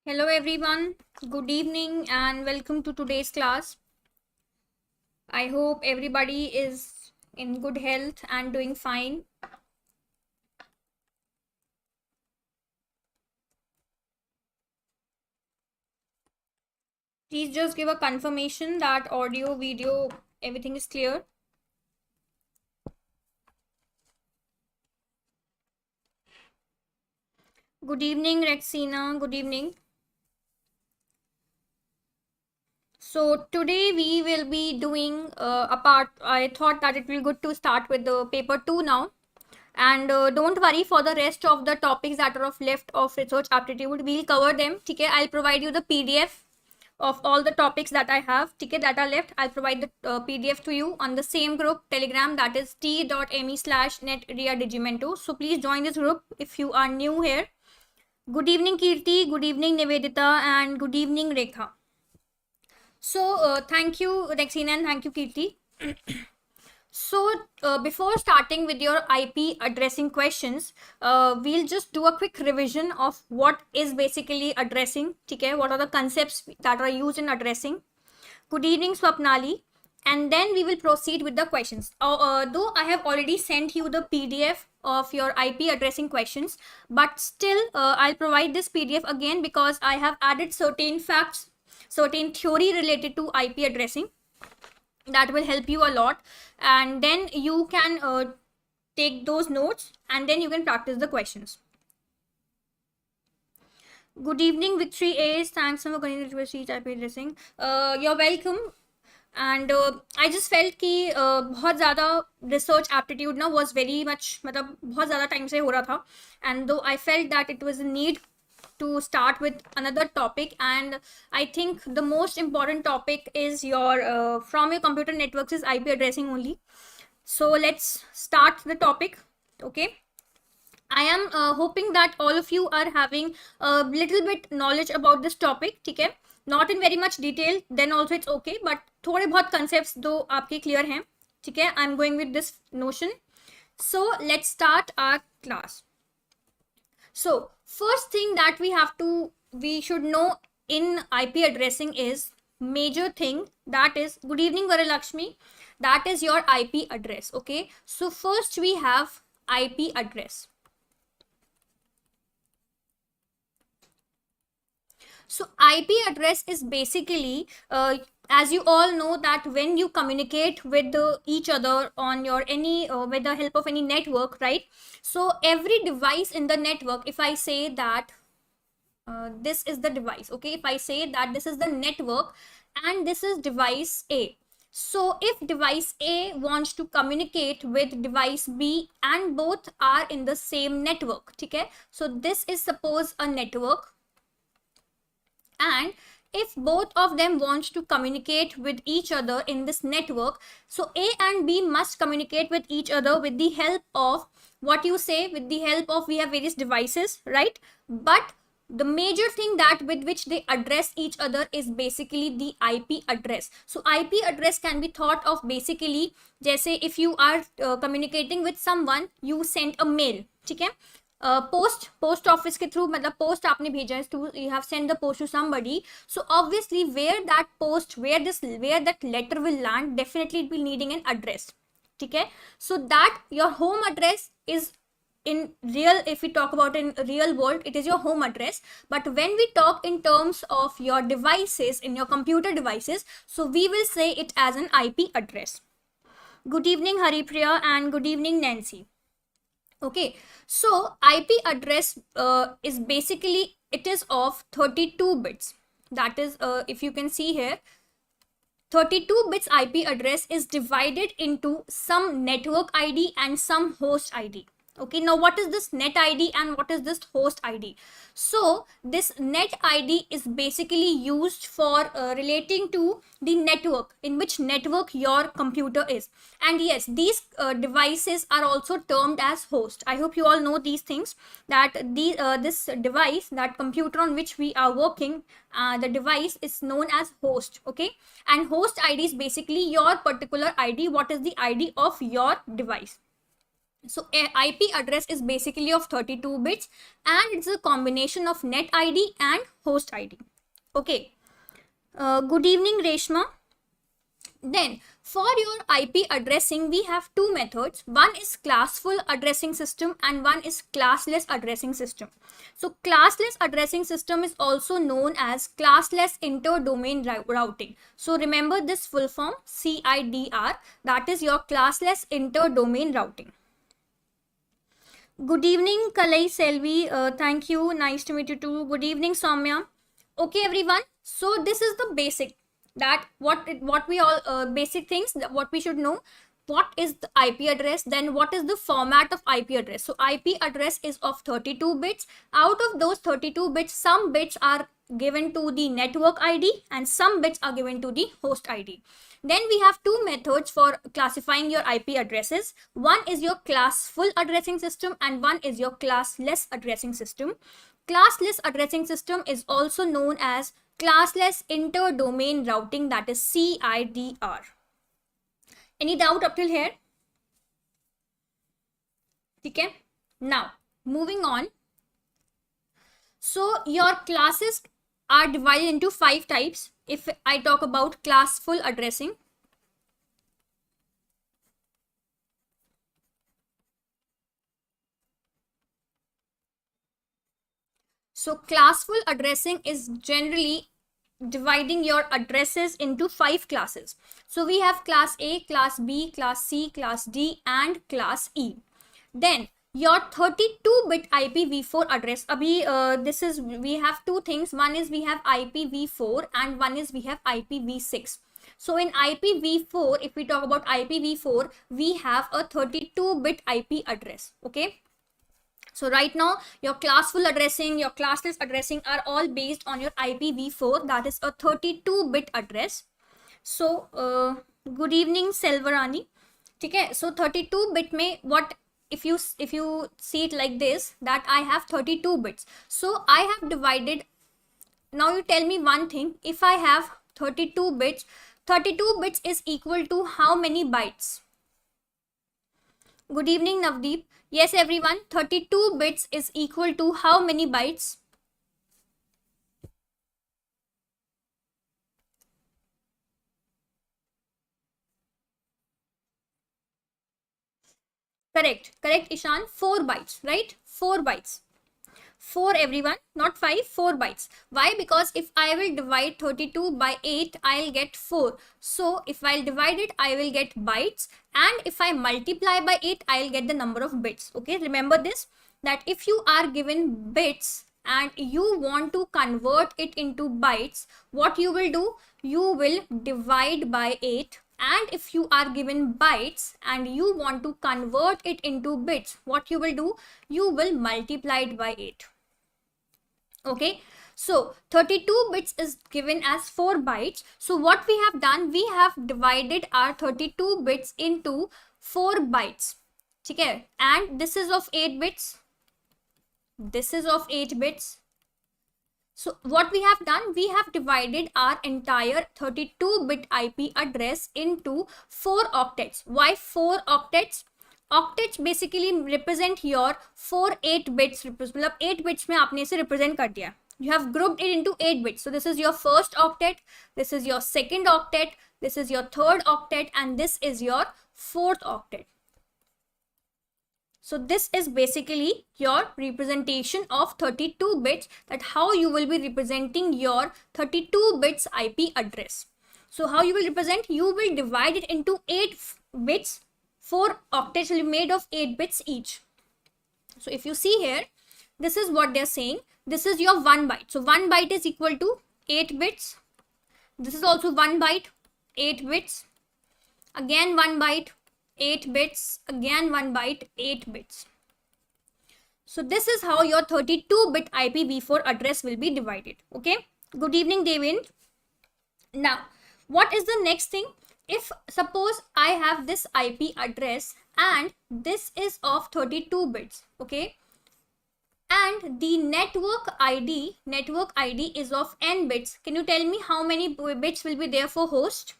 Hello everyone, good evening and welcome to today's class. I hope everybody is in good health and doing fine. Please just give a confirmation that audio, video, everything is clear. Good evening Rexina, good evening. So today we will be doing a part. I thought that it will be good to start with the paper 2 now. And don't worry for the rest of the topics that are of left of research aptitude. We'll cover them. Okay, I'll provide you the PDF of all the topics that I have. Okay, that are left. I'll provide the PDF to you on the same group Telegram, that is t.me/netreadigimento. So please join this group if you are new here. Good evening Kirti, good evening Nivedita, and good evening Rekha. So thank you Rexina and thank you Kirti. So before starting with your IP addressing questions, we'll just do a quick revision of what is basically addressing. Okay, what are the concepts that are used in addressing? Good evening, Swapnali. And then we will proceed with the questions. Though I have already sent you the PDF of your IP addressing questions, but still I'll provide this PDF again because I have added certain facts, certain theory related to IP addressing that will help you a lot, and then you can take those notes and then you can practice the questions. Good evening Victory Ace, thanks for going to the IP addressing. You're welcome. And I just felt कि बहुत ज़्यादा research aptitude ना was very much, मतलब बहुत ज़्यादा time से हो रहा था, एंड दो I felt that it was a need to start with another topic, and I think the most important topic is your from your computer networks is IP addressing only. So let's start the topic. Okay, I am hoping that all of you are having a little bit knowledge about this topic. ठीक है, not in very much detail, then also it's okay, but थोड़े बहुत concepts दो आपके clear हैं. ठीक है, I'm going with this notion. So let's start our class. So first thing that we should know in IP addressing is major thing, that is, good evening Varalakshmi, that is your IP address. Okay, so first we have IP address. So IP address is basically, as you all know, that when you communicate with each other on your any with the help of any network, right? So every device in the network, if I say that this is the device, okay, if I say that this is the network and this is device A, so if device A wants to communicate with device B and both are in the same network, okay, so this is suppose a network, and if both of them want to communicate with each other in this network, so A and B must communicate with each other with the help of what you say, with the help of, we have various devices, right? But the major thing that with which they address each other is basically the IP address. So IP address can be thought of basically, जैसे if you are communicating with someone, you send a mail, ठीक है, post office के through, मतलब post आपने भेजा है, you have send the post to somebody, so obviously where that post, where that letter will land, definitely it will needing an address. ठीक है, so that your home address is in real, if we talk about in real world, it is your home address, but when we talk in terms of your devices, in your computer devices, so we will say it as an IP address. Good evening Haripriya and good evening Nancy. Okay, so IP address is basically, it is of 32 bits, that is, if you can see here, 32 bits IP address is divided into some network ID and some host ID. Okay, now what is this net ID and what is this host ID? So this net ID is basically used for relating to the network, in which network your computer is, and yes, these devices are also termed as host. I hope you all know these things, that this device, that computer on which we are working, the device is known as host. Okay, and host ID is basically your particular ID, what is the ID of your device. So a IP address is basically of 32 bits, and it's a combination of net ID and host ID. Okay. Good evening, Reshma. Then for your IP addressing, we have two methods. One is classful addressing system and one is classless addressing system. So classless addressing system is also known as classless inter-domain routing. So remember this full form, CIDR, that is your classless inter-domain routing. Good evening, Kalai Selvi. Thank you. Nice to meet you too. Good evening, Soumya. Okay, everyone. So this is the basic, that what we all basic things that what we should know. What is the IP address? Then what is the format of IP address? So IP address is of 32 bits. Out of those 32 bits, some bits are given to the network ID and some bits are given to the host ID. Then we have two methods for classifying your IP addresses. One is your classful addressing system and one is your classless addressing system. Classless addressing system is also known as classless inter-domain routing, that is CIDR. Any doubt up till here? Okay. Now, moving on. So your classes are divided into 5 types. If I talk about classful addressing, so classful addressing is generally dividing your addresses into 5 classes. So we have class A, class B, class C, class D, and class E. Then your 32-bit IPv4 address. This is, we have two things. One is we have IPv4 and one is we have IPv6. So in IPv4, if we talk about IPv4, we have a 32-bit IP address. Okay. So right now, your classful addressing, your classless addressing are all based on your IPv4, that is a 32-bit address. So good evening, Selvarani. Okay, so 32-bit में what if you see it like this, that I have 32 bits. So I have divided. Now you tell me one thing. If I have 32 bits, 32 bits is equal to how many bytes? Good evening, Navdeep. Yes, everyone, 32 bits is equal to how many bytes? Correct, Ishan. 4 bytes, right? 4 bytes. 4, everyone, not 5, 4 bytes. Why? Because if I will divide 32 by 8, I'll get 4. So if I'll divide it, I will get bytes. And if I multiply by 8, I'll get the number of bits. Okay, remember this, that if you are given bits and you want to convert it into bytes, what you will do? You will divide by 8. And if you are given bytes and you want to convert it into bits, what you will do? You will multiply it by 8. Okay, so 32 bits is given as 4 bytes. So what we have done, we have divided our 32 bits into 4 bytes. Okay, and this is of 8 bits. This is of 8 bits. So what we have done, we have divided our entire 32-bit IP address into 4 octets. Why 4 octets? Octets basically represent your 4 8 bits. मतलब 8 bits में आपने इसे represent कर दिया. You have grouped it into 8 bits. So this is your first octet, this is your second octet, this is your third octet, and this is your fourth octet. So this is basically your representation of 32 bits, that how you will be representing your 32 bits IP address. So how you will represent? You will divide it into 8 bits. 4 octets will be made of 8 bits each. So if you see here, this is what they're saying. This is your 1 byte. So 1 byte is equal to 8 bits. This is also 1 byte, 8 bits. Again 1 byte, 8 bits, again 1 byte, 8 bits. So this is how your 32-bit IPv4 address will be divided. Okay. Good evening, Devin. Now, what is the next thing? If suppose I have this IP address and this is of 32 bits. Okay. And the network ID is of n bits. Can you tell me how many bits will be there for host?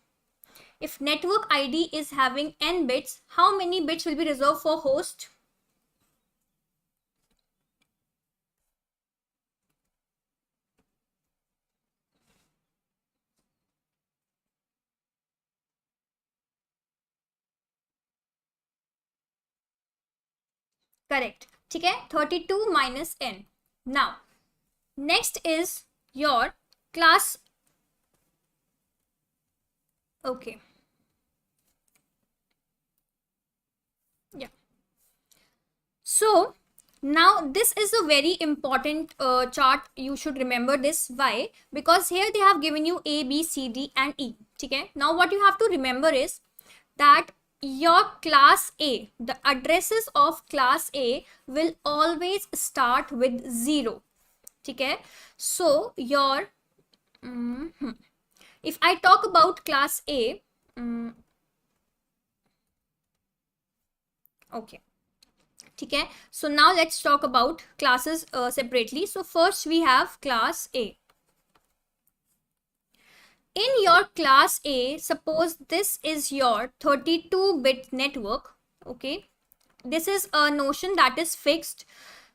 if network ID is having n bits, how many bits will be reserved for host? Correct. ठीक है, 32 minus n. Now next is your class. Okay, yeah. So now this is a very important chart. You should remember this. Why? Because here they have given you A, B, C, D and E. Okay, now what you have to remember is that your class A, the addresses of class A will always start with 0. Okay, so your if I talk about class A, okay, okay, so now let's talk about classes separately. So first we have class A. In your class A, suppose this is your 32-bit network. Okay, this is a notion that is fixed.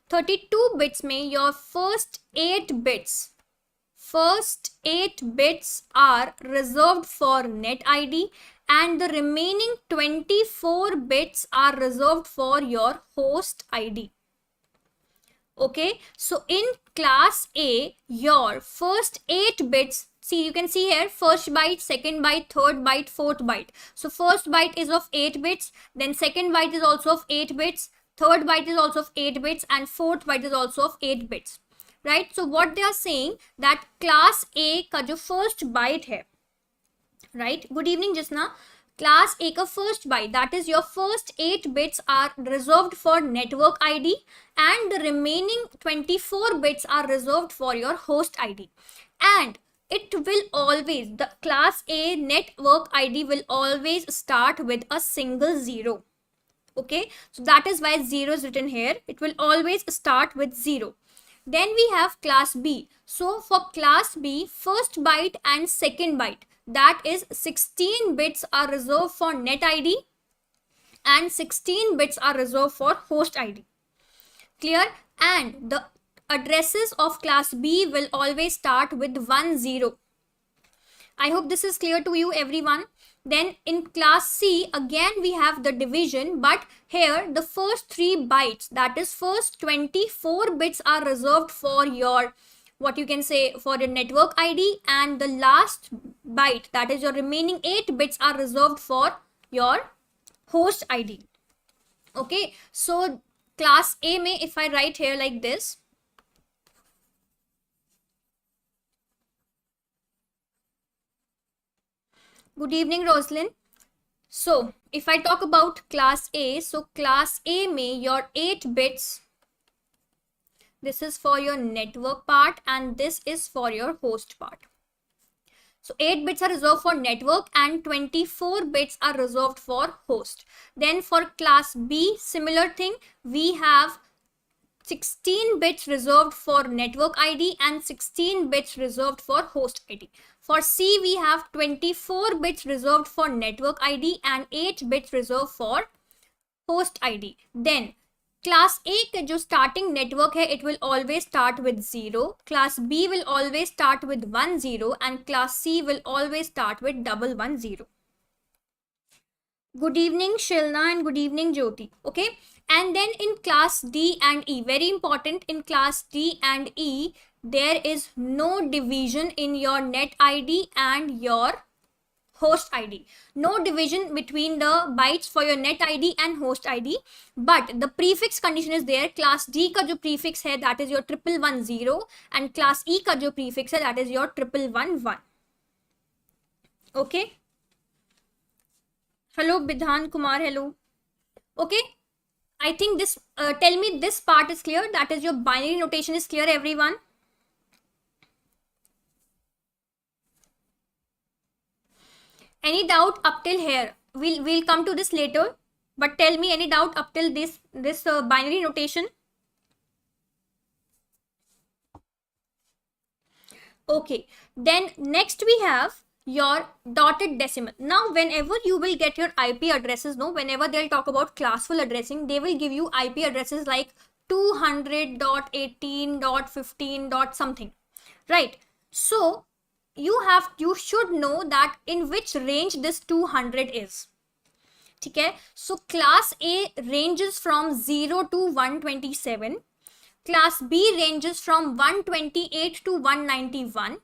32 bits में your first 8 bits are reserved for net ID and the remaining 24 bits are reserved for your host ID. Okay, so in class A, your first 8 bits, see, you can see here first byte, second byte, third byte, fourth byte. So first byte is of 8 bits, then second byte is also of 8 bits, third byte is also of 8 bits, and fourth byte is also of 8 bits. Right? So what they are saying that class A का जो first byte है, right? Good evening, Jisna. Class A का first byte, that is your first 8 bits are reserved for network ID and the remaining 24 bits are reserved for your host ID. And it will always, the class A network ID will always start with a single 0. Okay, so that is why 0 is written here. It will always start with 0. Then we have class B. So for class B, first byte and second byte, that is 16 bits are reserved for net ID and 16 bits are reserved for host ID. Clear? And the addresses of class B will always start with 10. I hope this is clear to you, everyone. Then in class C, again we have the division, but here the first 3 bytes, that is first 24 bits are reserved for your, what you can say, for your network ID, and the last byte, that is your remaining 8 bits are reserved for your host ID. Okay, so class A mein, if I write here like this, good evening, Roslyn. So if I talk about class A, so class A may your 8 bits, this is for your network part and this is for your host part. So 8 bits are reserved for network and 24 bits are reserved for host. Then for class B, similar thing, we have 16 bits reserved for network ID and 16 bits reserved for host ID. For C, we have 24 bits reserved for network ID and 8 bits reserved for host ID. Then class A के जो starting network है, it will always start with 0. Class B will always start with 10 and class C will always start with 110. Good evening, Shilna, and good evening, Jyoti. Okay, and then in class D and E, very important, in class D and E, there is no division in your net ID and your host ID. No division between the bytes for your net ID and host ID, but the prefix condition is there. Class D का जो prefix है, that is your 1110, and class E का जो prefix है, that is your 1111. Okay. Hello, Bidhan Kumar. Hello. Okay. I think this, tell me this part is clear. That is your binary notation is clear, everyone. Any doubt up till here? We'll come to this later. But tell me any doubt up till this binary notation. Okay. Then next we have your dotted decimal. Now whenever you will get your IP addresses, no, whenever they'll talk about classful addressing, they will give you IP addresses like 200.18.15. something, right? So you should know that in which range this 200 is. Okay, so class A ranges from 0 to 127, class B ranges from 128 to 191,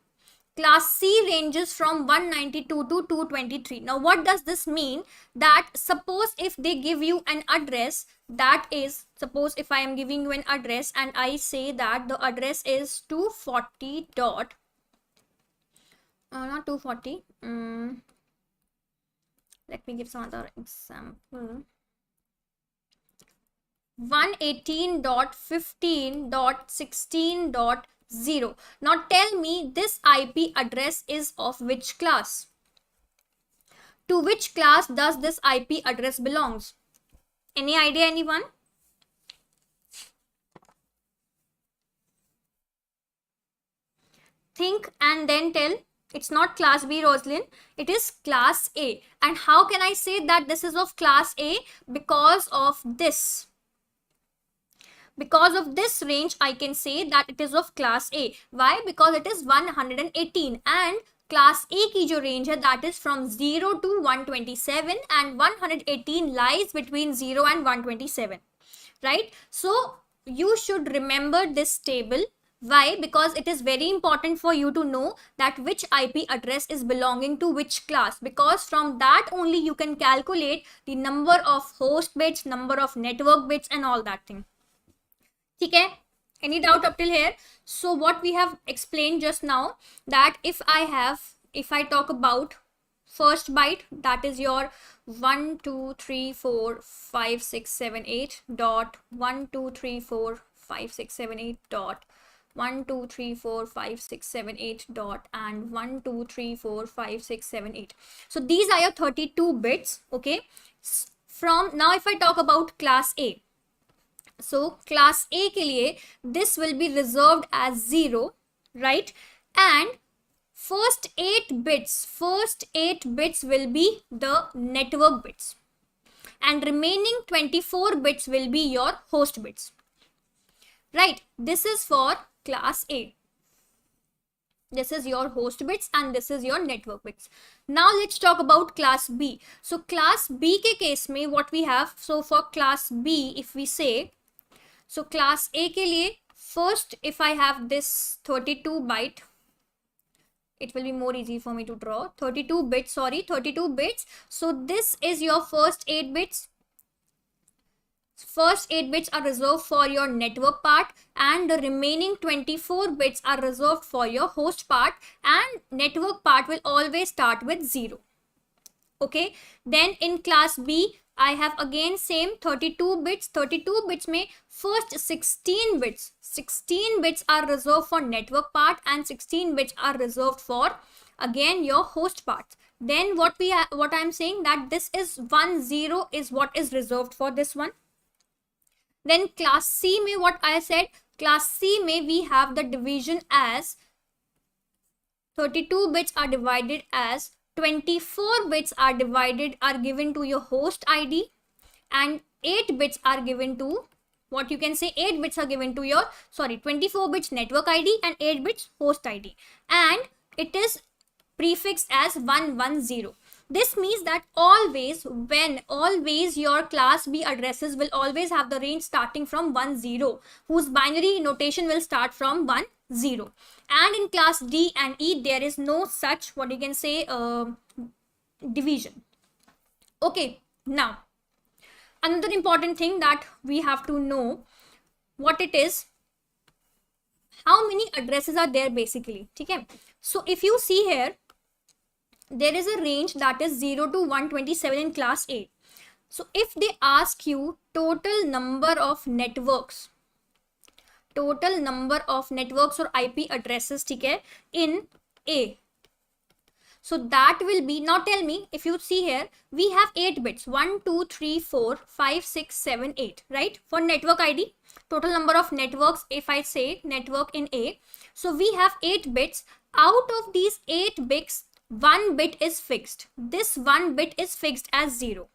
class C ranges from 192 to 223. Now what does this mean? That suppose if they give you an address, that is, suppose if I am giving you an address and I say that the address is 240 dot not 240, let me give some other example. 118.15.16.0. Now tell me this IP address is of which class? To which class does this IP address belongs? Any idea, anyone? Think and then tell. It's not class B, Roslyn. It is class A. And how can I say that this is of class A? Because of this. Because of this range, I can say that it is of class A. Why? Because it is 118 and class A की जो range है that is from 0 to 127 and 118 lies between 0 and 127, right? So you should remember this table. Why? Because it is very important for you to know that which IP address is belonging to which class, because from that only you can calculate the number of host bits, number of network bits and all that thing. Okay, any doubt up till here? So what we have explained just now, that if I talk about first byte, that is your 1 2 3 4 5 6 7 8 dot 1 2 3 4 5 6 7 8 dot 1 2 3 4 5 6 7 8 dot and 1 2 3 4 5 6 7 8. So these are your 32 bits. Okay, from now if I talk about class A, so class A के लिए this will be reserved as 0, right? And first 8 bits will be the network bits and remaining 24 bits will be your host bits, right? This is for class A. This is your host bits and this is your network bits. Now let's talk about class B. So class B के case में what we have, so for class B if we say, so class A के लिए first if I have this 32 byte, it will be more easy for me to draw 32 bits. So this is your first 8 bits. First 8 bits are reserved for your network part and the remaining 24 bits are reserved for your host part, and network part will always start with 0. Okay, then in class B I have again same 32 bits. 32 bits में first 16 bits are reserved for network part and 16 bits are reserved for again your host parts. Then what I'm saying that this is 10 is what is reserved for this one. Then class C में what I said, class C में we have the division as 32 bits are divided as 24 bits are given to your host ID and 8 bits are given to, what you can say, 8 bits are given to your, 24 bits network ID and 8 bits host ID, and it is prefixed as 110. This means that always your class B addresses will always have the range starting from 10, whose binary notation will start from 10. And in class D and E there is no such, what you can say, division. Okay, now another important thing that we have to know what it is, how many addresses are there basically. Okay, so if you see here, there is a range that is 0 to 127 in class A. So if they ask you total number of networks or IP addresses, okay, in A, so that will be, now tell me, if you see here we have 8 bits, 1 2 3 4 5 6 7 8, right? For network ID, total number of networks, if I say network in A, so we have 8 bits. Out of these 8 bits, one bit is fixed. This one bit is fixed as 0.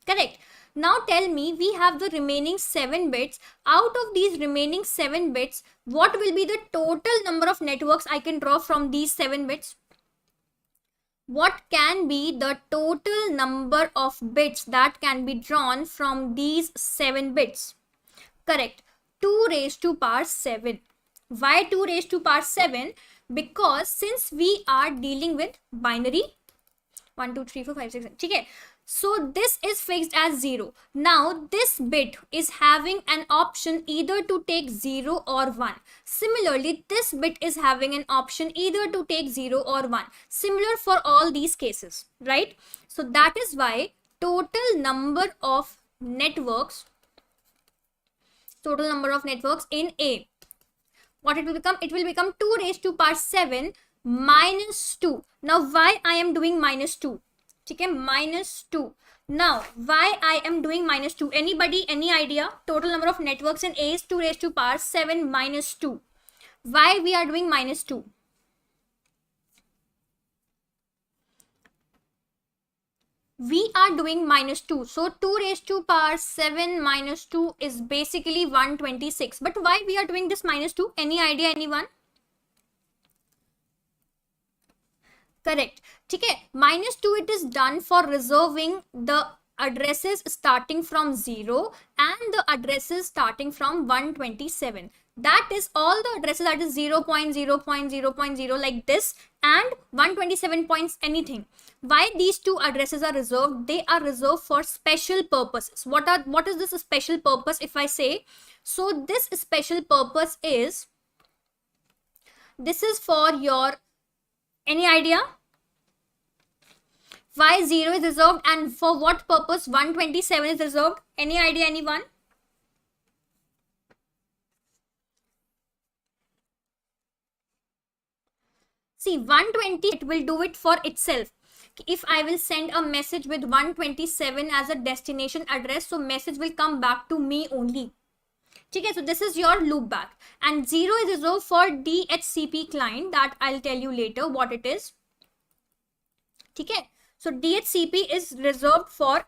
Correct. Now tell me, we have the remaining 7 bits. Out of these remaining 7 bits, what will be the total number of networks I can draw from these 7 bits? What can be the total number of bits that can be drawn from these 7 bits? Correct. 2 raised to power 7. Why 2 raised to power 7? Because since we are dealing with binary, 1 2 3 4 5 6 7, okay, so this is fixed as 0. Now this bit is having an option either to take 0 or 1. Similarly, this bit is having an option either to take 0 or 1. Similar for all these cases, right? So that is why total number of networks in A, what it will become? It will become 2 raised to power 7 minus 2. Now why I am doing minus 2? Okay, minus 2. Now why I am doing minus 2? Anybody, any idea? Total number of networks in A is 2 raised to power 7 minus 2. Why we are doing minus 2? We are doing minus 2. So 2 raised to power 7 minus 2 is basically 126. But why we are doing this minus 2? Any idea, anyone? Correct. Okay, minus 2, it is done for reserving the addresses starting from 0 and the addresses starting from 127. That is all the addresses, that is 0, 0.0, like this, and 127 points anything. Why these two addresses are reserved? They are reserved for special purposes. What is this special purpose if I say? So this special purpose is, this is for your, any idea? Why 0 is reserved and for what purpose 127 is reserved? Any idea, anyone? See, 120, it will do it for itself. If I will send a message with 127 as a destination address, so message will come back to me only. Okay, so this is your loop back. And 0 is reserved for DHCP client, that I'll tell you later what it is. Okay, so DHCP is reserved for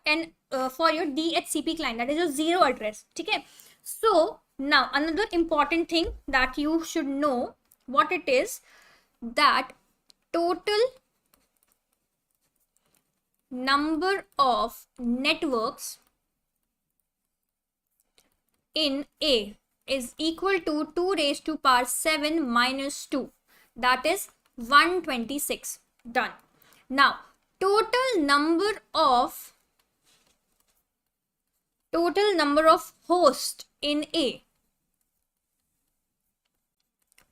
for your DHCP client, that is your 0 address. Okay, so now another important thing that you should know what it is, that total number of networks in A is equal to 2 raised to power 7 minus 2, that is 126. Done. Now total number of hosts in A.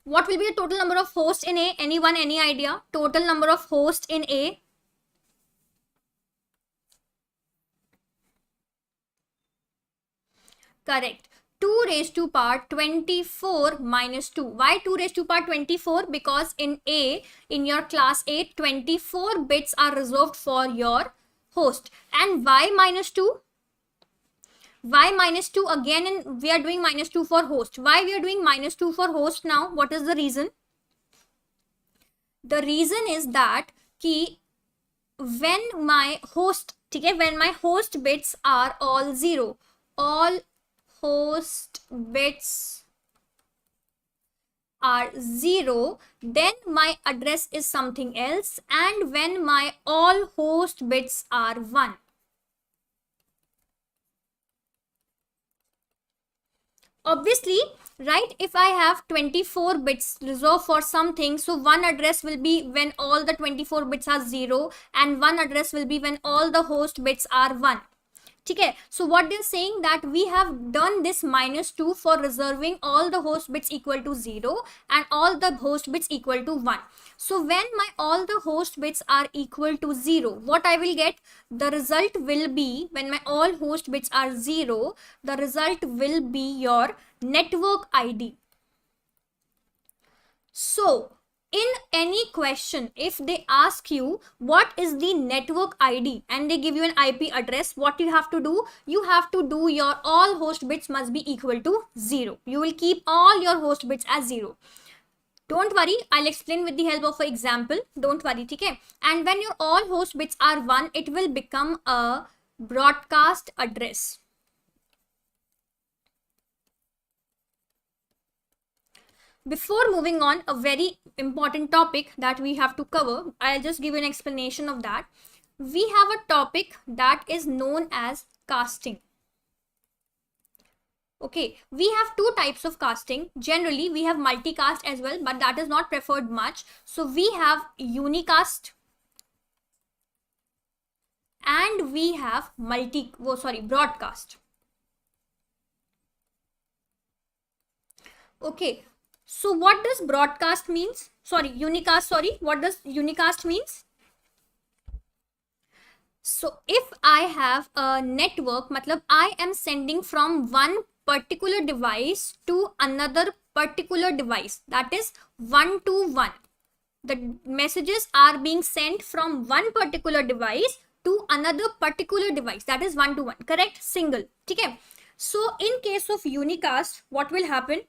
What will be the total number of hosts in A? Anyone, any idea? Total number of hosts in A? Correct. 2 raised to power 24 minus 2. Why 2 raised to power 24? Because in A, in your class A, 24 bits are reserved for your host. And why minus 2? Why minus 2 again? And we are doing minus 2 for host. Why we are doing minus 2 for host now? What is the reason? The reason is that when my host bits are all 0, all host bits are 0, then my address is something else, and when my all host bits are 1. Obviously, right, if I have 24 bits reserved for something, so one address will be when all the 24 bits are 0 and one address will be when all the host bits are 1. Okay, so what they're saying, that we have done this minus 2 for reserving all the host bits equal to 0 and all the host bits equal to 1. So when my all the host bits are equal to 0, what I will get? The result will be, when my all host bits are 0, the result will be your network ID. So in any question, if they ask you what is the network ID and they give you an IP address, what you have to do? You have to do your all host bits must be equal to 0. You will keep all your host bits as 0. Don't worry, I'll explain with the help of an example. Don't worry, okay? And when your all host bits are 1, it will become a broadcast address. Before moving on, a very important topic that we have to cover, I'll just give you an explanation of that. We have a topic that is known as casting. Okay, we have two types of casting. Generally, we have multicast as well, but that is not preferred much. So we have unicast and we have broadcast. Okay, so what does broadcast means? Unicast, what does unicast means? So if I have a network, matlab I am sending from one particular device to another particular device, that is 1 to 1. The messages are being sent from one particular device to another particular device, that is 1 to 1, correct? Single, okay? So in case of unicast, what will happen?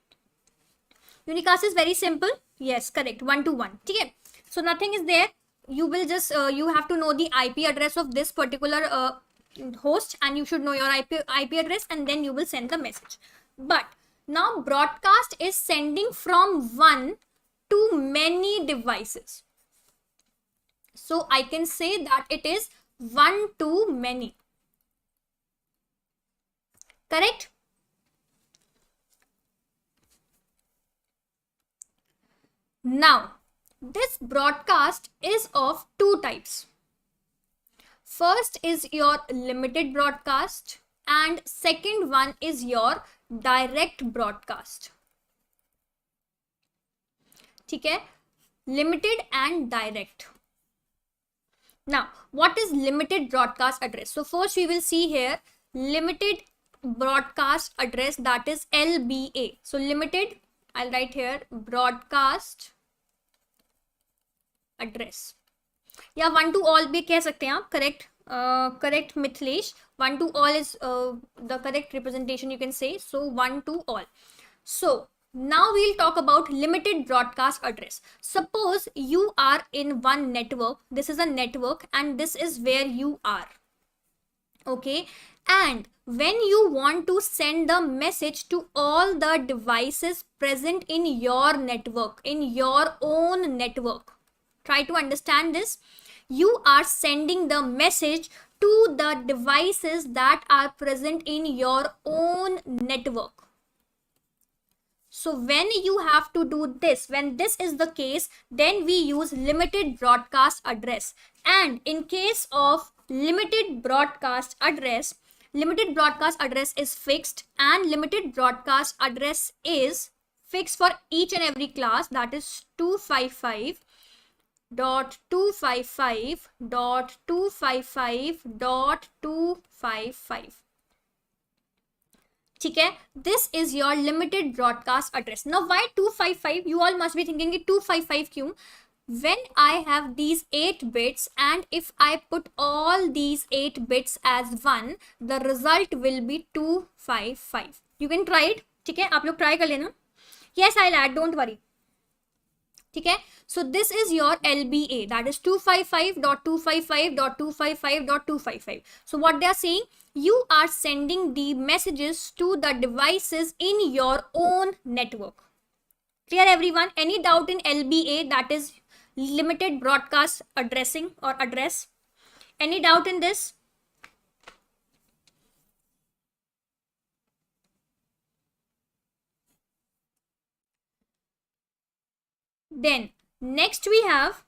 Unicast is very simple. Yes, correct, 1 to 1, okay? So nothing is there. You will just you have to know the IP address of this particular host, and you should know your IP address, and then you will send the message. But now broadcast is sending from one to many devices. So I can say that it is one to many. Correct? Now, this broadcast is of two types. First is your limited broadcast and second one is your direct broadcast. Okay? Limited and direct. Now, what is limited broadcast address? So first we will see here limited broadcast address, that is LBA. So limited, I'll write here broadcast address. या 1 to all भी कह सकते हैं आप, correct Mithilesh. 1 to all is the correct representation, you can say. So 1 to all. So now we'll talk about limited broadcast address. Suppose you are in one network. This is a network and this is where you are. Okay, and when you want to send the message to all the devices present in your network, in your own network, try to understand this. You are sending the message to the devices that are present in your own network. So when you have to do this, when this is the case, then we use limited broadcast address. And in case of limited broadcast address is fixed, and limited broadcast address is fixed for each and every class, that is 255.255.255.255. Okay, this is your limited broadcast address. Now why 255? You all must be thinking 255 kyun? When I have these 8 bits and if I put all these 8 bits as 1, the result will be 255. You can try it. Okay, आप लोग try कर लेना. Yes, I'll add, don't worry. Okay, so this is your LBA, that is 255.255.255.255. So what they are saying, you are sending the messages to the devices in your own network. Clear everyone? Any doubt in LBA, that is limited broadcast addressing or address? Any doubt in this? Then next we have,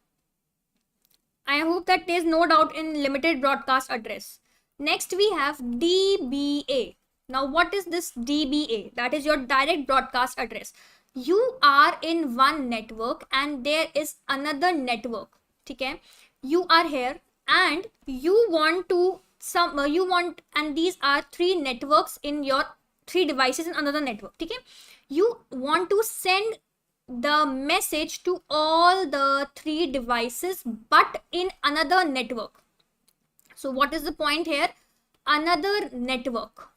I hope that there is no doubt in limited broadcast address. Next we have DBA. Now what is this DBA? That is your direct broadcast address. You are in one network and there is another network. Okay, you are here and you want to and these are 3 networks in your 3 devices in another network. Okay, you want to send the message to all the 3 devices but in another network. So what is the point here? Another network.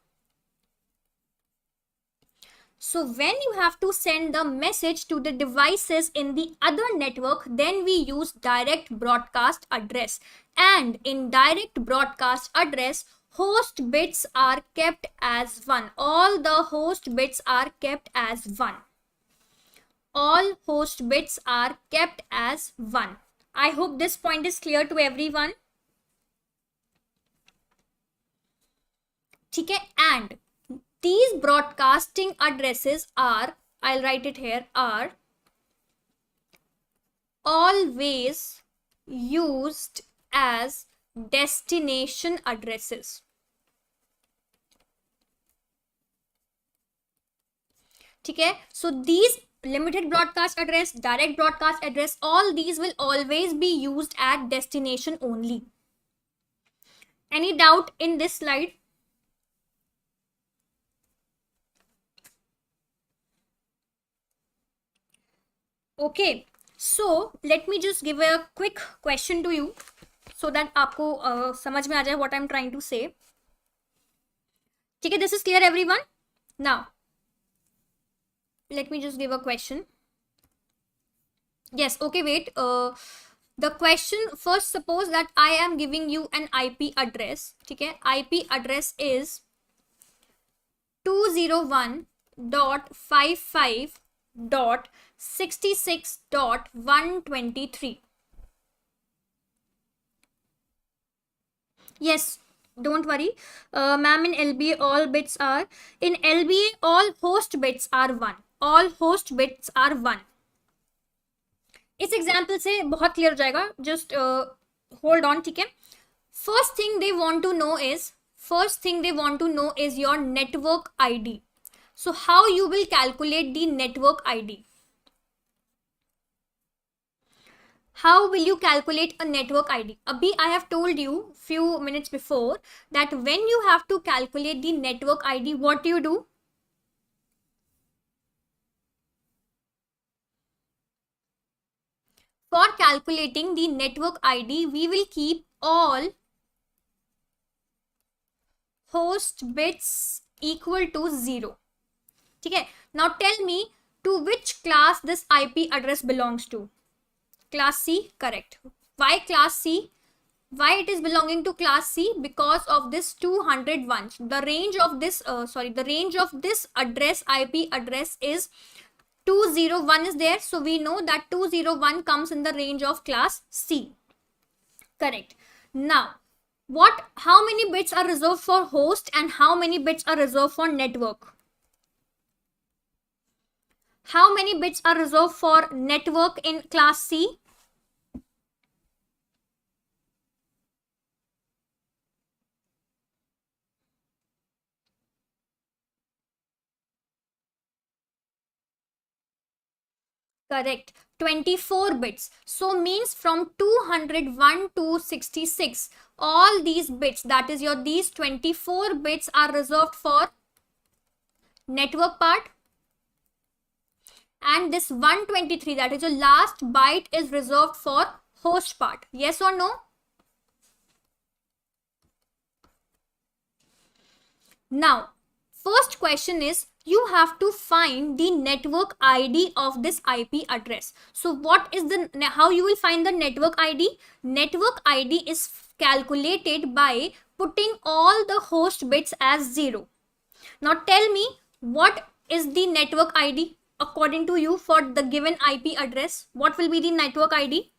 So when you have to send the message to the devices in the other network, then we use direct broadcast address. And in direct broadcast address, host bits are kept as 1. All the host bits are kept as 1. All host bits are kept as 1. I hope this point is clear to everyone. ठीक है, and these broadcasting addresses are, I'll write it here, are always used as destination addresses. ठीक है, so these limited broadcast address, direct broadcast address, all these will always be used at destination only. Any doubt in this slide? Okay, so let me just give a quick question to you so that आपको समझ में आ जाए what I'm trying to say. ठीक है, this is clear everyone? Now, let me just give a question. Yes, okay, wait. The question, first suppose that I am giving you an IP address. ठीक है, IP address is 201.55.66.123. Yes, don't worry, ma'am, in LBA all bits are, in LBA all host bits are 1. All host bits are 1. इस example से बहुत clear हो जाएगा, just hold on. ठीक है, first thing they want to know is your network ID. So how you will calculate the network ID? How will you calculate a network ID? Abhi I have told you few minutes before that when you have to calculate the network ID, what do you do? For calculating the network ID, we will keep all host bits equal to 0. ठीक है, now tell me to which class this IP address belongs to. Class C, correct. Why class C? Why it is belonging to class C? Because of this 201. The range of this the range of this address, IP address, is 201 is there, so we know that 201 comes in the range of class C. Correct. Now, how many bits are reserved for host and how many bits are reserved for network? How many bits are reserved for network in class C? Correct, 24 bits. So means from 201 to 66, all these bits, that is these 24 bits are reserved for network part, and this 123, that is your last byte, is reserved for host part. Yes or no? Now, first question is, you have to find the network ID of this IP address. So what is how you will find the network ID? Network ID is calculated by putting all the host bits as 0. Now tell me, what is the network ID according to you for the given IP address? What will be the network ID?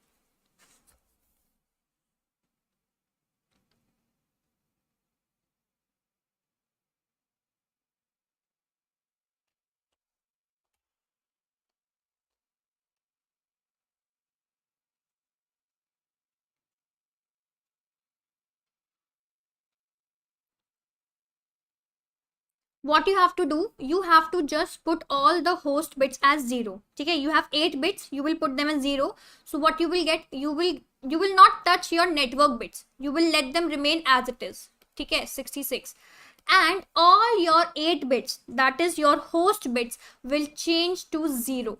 What you have to do, you have to just put all the host bits as 0. Okay, you have 8 bits, you will put them as 0. So what you will get, you will not touch your network bits, you will let them remain as it is. Okay, 66, and all your 8 bits, that is your host bits, will change to 0.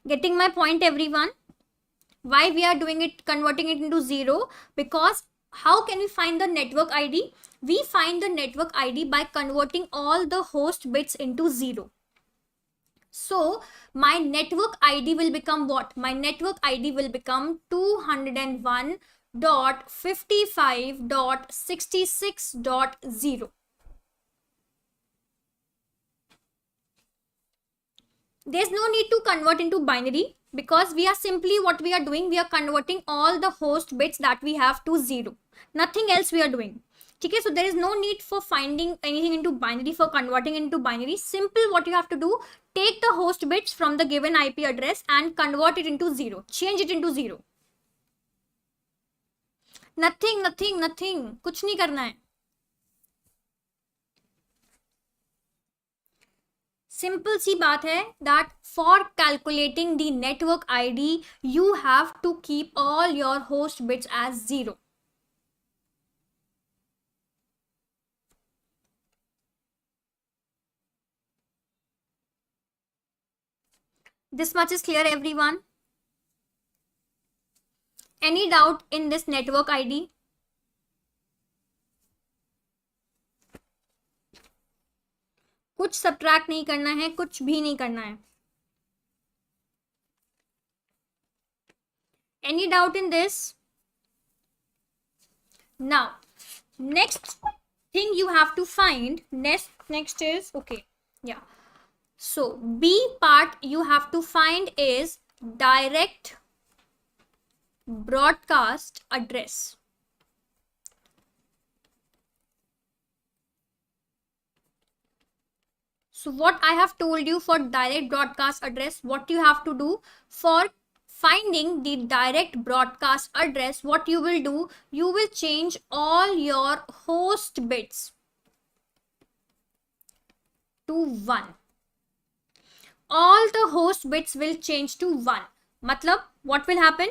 Getting my point, everyone? Why we are doing it, converting it into 0? Because how can we find the network ID? we find the network ID by converting all the host bits into 0. So my network ID will become what? My network ID will become 201.55.66.0. There's no need to convert into binary because we are simply what we are doing, we are converting all the host bits that we have to 0. Nothing else we are doing. Okay, so there is no need for finding anything into binary, for converting into binary. Simple, what you have to do, take the host bits from the given IP address and convert it into 0. Change it into 0. Nothing. कुछ नहीं करना है. Simple सी बात है that for calculating the network ID you have to keep all your host bits as 0. This much is clear, everyone? Any doubt in this network ID? कुछ subtract नहीं करना है, कुछ भी नहीं करना है. Any doubt in this? Now, next thing you have to find, next is, okay, yeah. So, B part you have to find is direct broadcast address. So what I have told you for direct broadcast address, what you have to do for finding the direct broadcast address, what you will do, you will change all your host bits to 1. All the host bits will change to 1. Matlab, what will happen?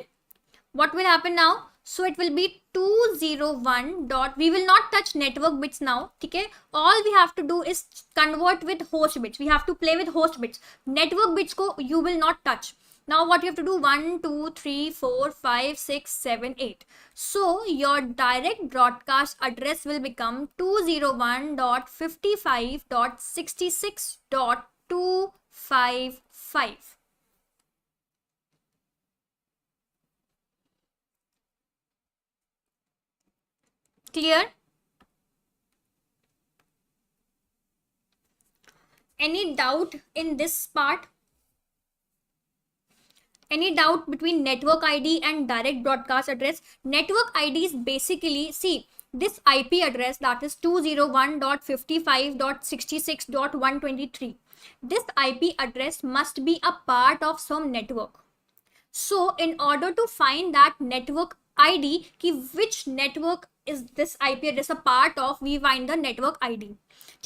What will happen now? So it will be 201 dot, we will not touch network bits now. Okay, all we have to do is convert with host bits. We have to play with host bits. Network bits ko you will not touch. Now what you have to do, 1 2 3 4 5 6 7 8. So your direct broadcast address will become 201.55.66.255. Clear? Any doubt in this part? Any doubt between network ID and direct broadcast address? Network ID is basically, see, this IP address, that is 201.55.66.123. This IP address must be a part of some network. So in order to find that network ID, which network is this IP address a part of, we find the network ID.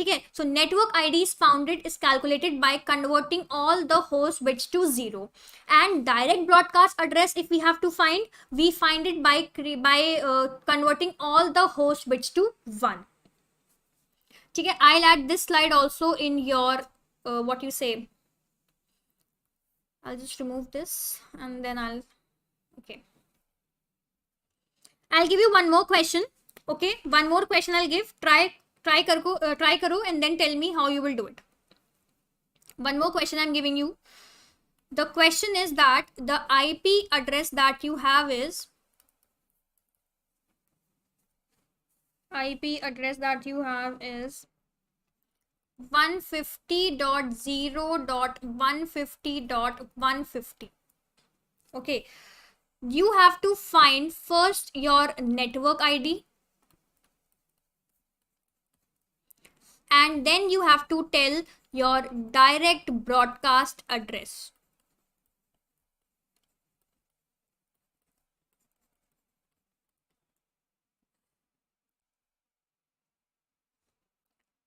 Okay, so network ID is calculated by converting all the host bits to 0. And direct broadcast address, if we have to find, we find it by converting all the host bits to 1. Okay, I'll add this slide also in your what you say. I'll just remove this and then I'll give you one more question. Okay, one more question I'll give. Try karo and then tell me how you will do it. One more question I'm giving you. The question is that the IP address that you have is 150.0.150.150. Okay, you have to find first your network ID and then you have to tell your direct broadcast address.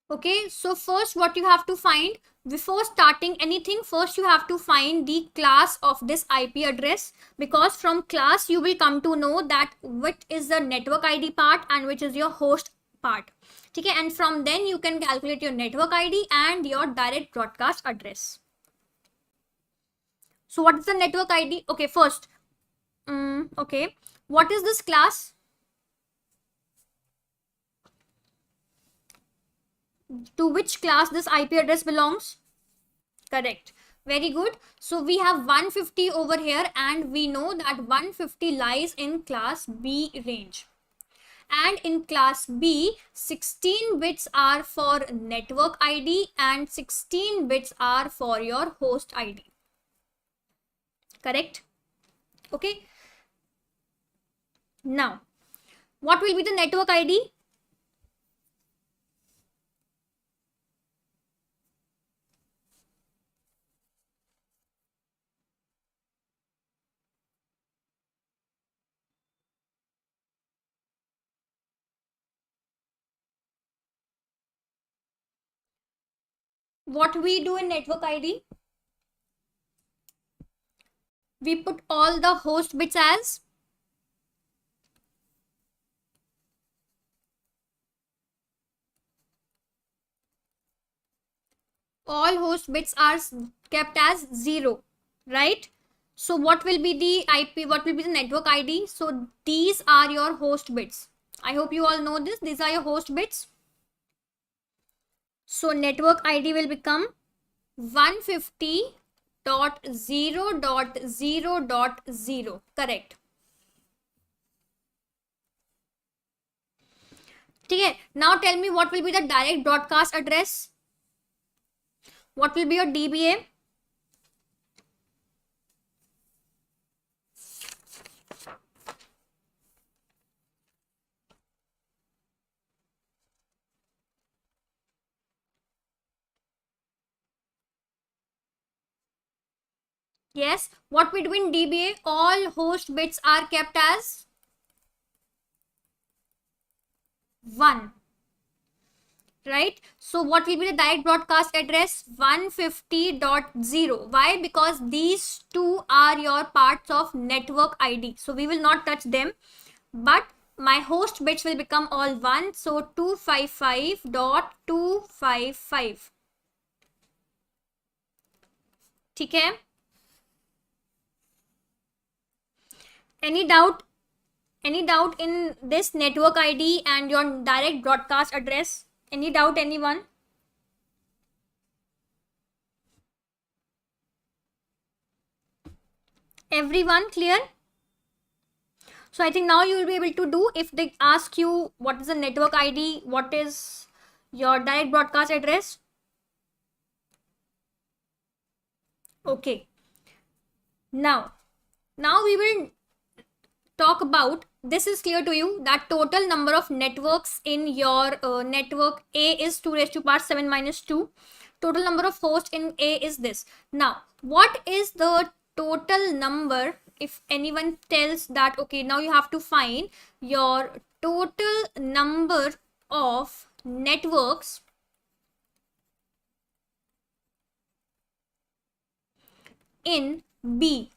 Okay, so first what you have to find, before starting anything, first you have to find the class of this IP address, because from class you will come to know that which is the network ID part and which is your host part. Okay, and from then you can calculate your network ID and your direct broadcast address. So what is the network ID? Okay, first, okay, what is this class? To which class this IP address belongs? Correct. Very good. So we have 150 over here, and we know that 150 lies in class B range. And in class B, 16 bits are for network ID and 16 bits are for your host ID. Correct? Okay. Now, what will be the network ID? What we do in network ID? We put all the host bits as all host bits are kept as 0, right? So what will be the IP, what will be the network ID? So these are your host bits. I hope you all know this. These are your host bits. So network ID will become 150.0.0.0. Correct. Okay. Now tell me what will be the direct broadcast address? What will be your DBA? Yes. What we do in DBA? All host bits are kept as 1. Right? So what will be the direct broadcast address? 150.0. Why? Because these two are your parts of network ID. So we will not touch them. But my host bits will become all 1. So 255.255. ठीक है? Any doubt? Any doubt in this network ID and your direct broadcast address? Any doubt, anyone? Everyone clear? So I think now you will be able to do, if they ask you what is the network ID, what is your direct broadcast address. Okay. Now we will talk about, this is clear to you, that total number of networks in your network A is 2 raised to power 7 minus 2. Total number of hosts in A is this. Now, what is the total number? If anyone tells that, okay, now you have to find your total number of networks in B.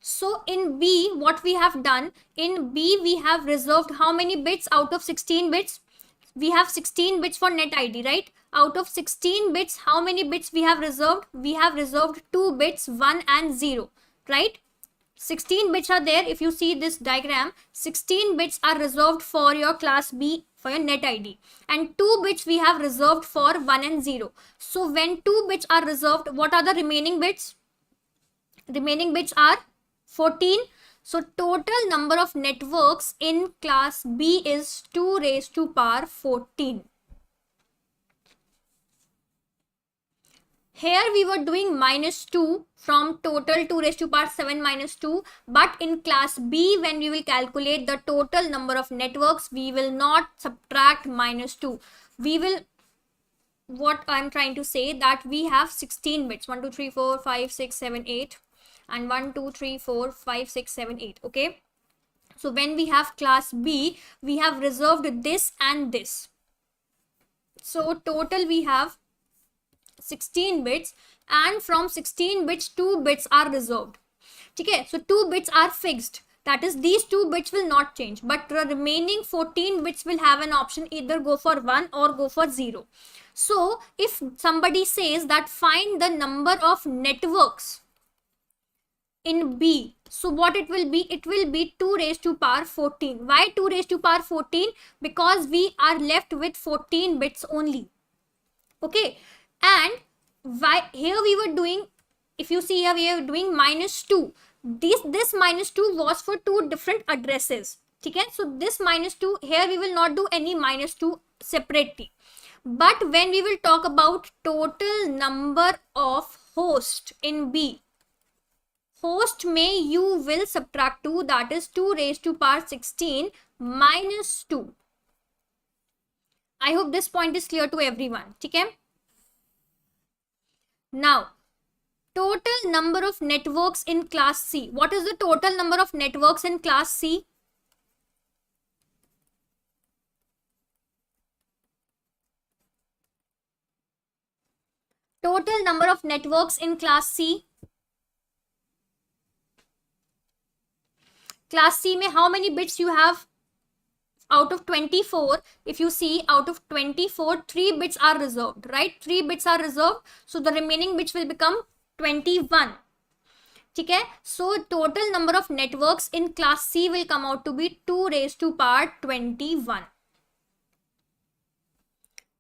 So in B, what we have done, in B we have reserved how many bits out of 16 bits? We have 16 bits for net ID, right? Out of 16 bits, how many bits we have reserved? We have reserved 2 bits, 1 and 0, right? 16 bits are there. If you see this diagram, 16 bits are reserved for your class B, for your net ID, and 2 bits we have reserved for 1 and 0. So when 2 bits are reserved, what are the remaining bits? Remaining bits are 14. So total number of networks in class B is 2 raised to power 14. Here we were doing minus 2 from total 2 raised to power 7 minus 2. But in class B, when we will calculate the total number of networks, we will not subtract minus 2. We will, what I'm trying to say, that we have 16 bits. 1, 2, 3, 4, 5, 6, 7, 8. And 1, 2, 3, 4, 5, 6, 7, 8. Okay. So when we have class B, we have reserved this and this. So total we have 16 bits, and from 16 bits 2 bits are reserved. Okay, so 2 bits are fixed, that is these 2 bits will not change, but the remaining 14 bits will have an option, either go for 1 or go for 0. So if somebody says that find the number of networks in B, so what it will be? It will be 2 raised to power 14. Why 2 raised to power 14? Because we are left with 14 bits only. Okay, and why here we were doing, if you see here we are doing -2. This -2 was for two different addresses. Okay, so this -2 here we will not do any -2 separately. But when we will talk about total number of host in B, host में you will subtract 2, that is 2 raised to power 16 minus 2. I hope this point is clear to everyone. ठीक है? Now, total number of networks in class C. What is the total number of networks in class C? Total number of networks in class C. Class C में how many bits you have? Out of 24, if you see, out of 24, 3 bits are reserved, right? 3 bits are reserved. So the remaining bits will become 21. ठीक है? So total number of networks in class C will come out to be 2 raised to power 21.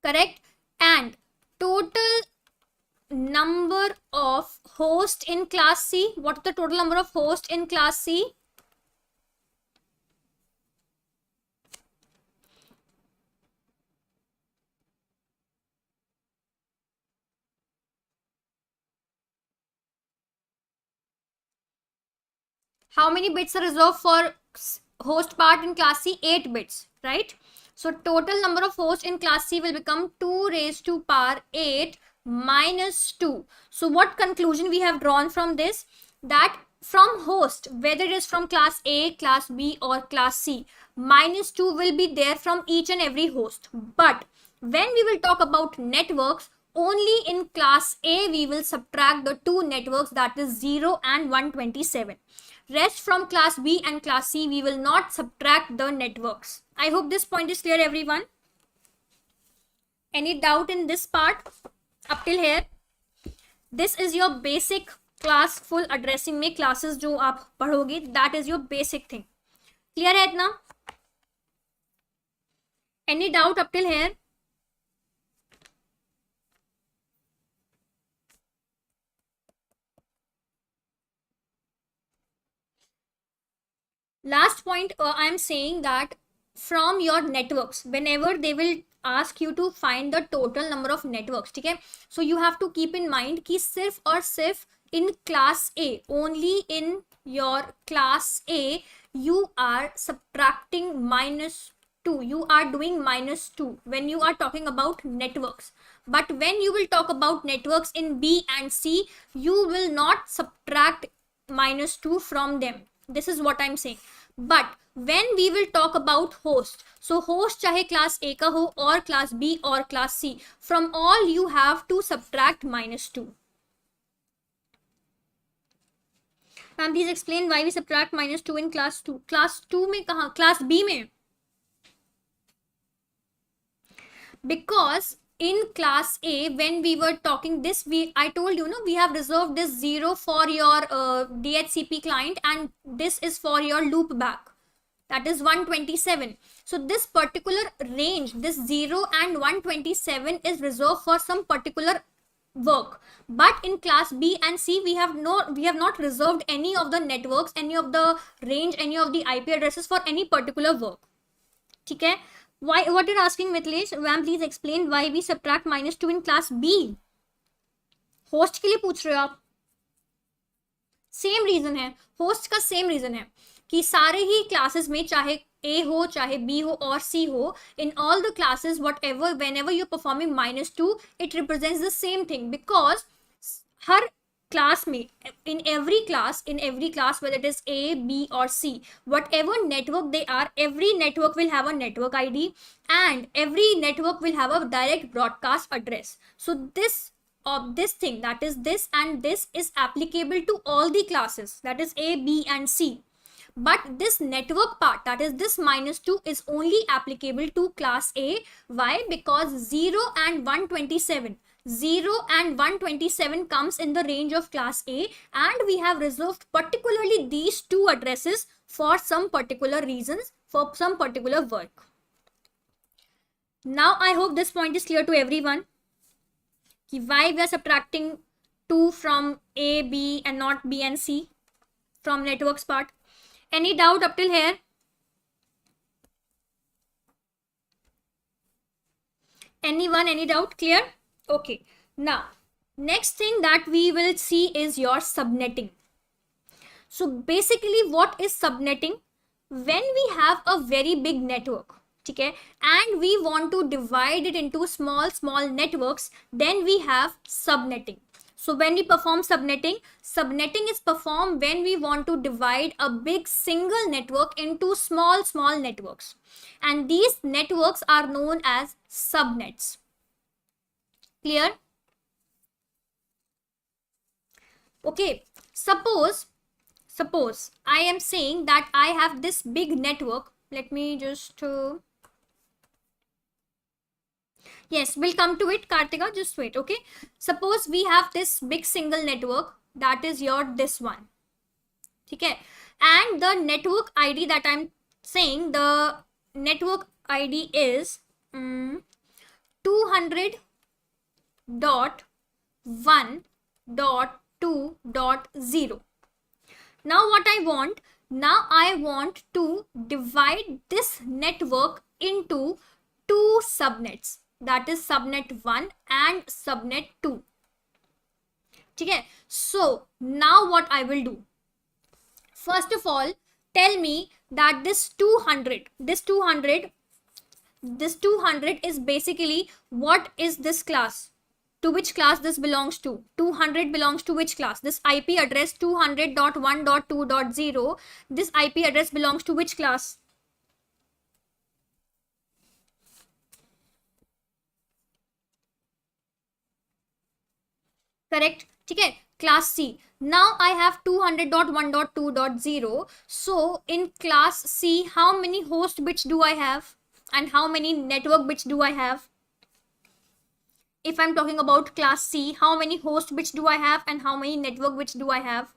Correct? And total number of hosts in class C. What is the total number of hosts in class C? How many bits are reserved for host part in class C? 8 bits, right? So total number of hosts in class C will become 2 raised to power 8 minus 2. So what conclusion we have drawn from this? That from host, whether it is from class A, class B or class C, -2 will be there from each and every host. But when we will talk about networks, only in class A we will subtract the two networks, that is 0 and 127. Rest from class B and class C, we will not subtract the networks. I hope this point is clear, everyone. Any doubt in this part up till here? This is your basic class full addressing में classes जो आप पढ़ोगे, that is your basic thing. Clear है इतना? Any doubt up till here? Last point, I am saying that from your networks, whenever they will ask you to find the total number of networks, ठीक है? So you have to keep in mind कि सिर्फ और सिर्फ in class A, only in your class A, you are subtracting -2. You are doing -2 when you are talking about networks. But when you will talk about networks in B and C, you will not subtract -2 from them. This is what I'm saying. But when we will talk about host, so host चाहे class A का हो और class B और class C, from all you have to subtract -2. Ma'am, please explain why we subtract -2 in class 2. Class 2 में कहाँ? Class B में. Because in class A, when we were talking this, I told you, we have reserved this 0 for your DHCP client, and this is for your loop back, that is 127. So this particular range, this 0 and 127 is reserved for some particular work. But in class B and C, we have not reserved any of the networks, any of the range, any of the IP addresses for any particular work. ठीक है? Why? What you're asking, Mithilesh? Ma'am, please explain why we subtract -2 in class B. Host के लिए पूछ रहे हो आप? Same reason है, host का सेम रीजन है कि सारे ही क्लासेस में, चाहे A हो, चाहे B हो और C हो, in all the classes, whatever, whenever you're performing -2, it represents the same thing, because her class में, in every class, whether it is A, B or C, whatever network they are, every network will have a network ID and every network will have a direct broadcast address. So this thing, that is this and this, is applicable to all the classes, that is A, B and C. But this network part, that is this -2, is only applicable to class A. Why? Because 0 and 127 comes in the range of class A, and we have reserved particularly these two addresses for some particular reasons, for some particular work. Now I hope this point is clear to everyone. why we are subtracting 2 from A, B and not B and C from networks part. Any doubt up till here? Anyone, any doubt? Clear? Okay. Now, next thing that we will see is your subnetting. So basically what is subnetting? When we have a very big network, okay, and we want to divide it into small networks, then we have subnetting. So when we perform subnetting, subnetting is performed when we want to divide a big single network into small networks, and these networks are known as subnets. Clear? Okay, suppose I am saying that I have this big network. Let me just yes, we'll come to it, Kartika, just wait. Okay, suppose we have this big single network, that is your this one. Okay, and the network ID that I'm saying, the network ID is 200.1.2.0. Now what I want? Now I want to divide this network into two subnets, that is subnet 1 and subnet 2. Okay, so now what I will do? First of all, tell me that this 200 is basically, what is this class? To which class this belongs to? 200 belongs to which class? This IP address 200.1.2.0, this IP address belongs to which class? Correct? Okay, class C. Now I have 200.1.2.0. So in class C, how many host bits do I have? And how many network bits do I have? If I'm talking about class C, how many host bits do I have and how many network bits do I have?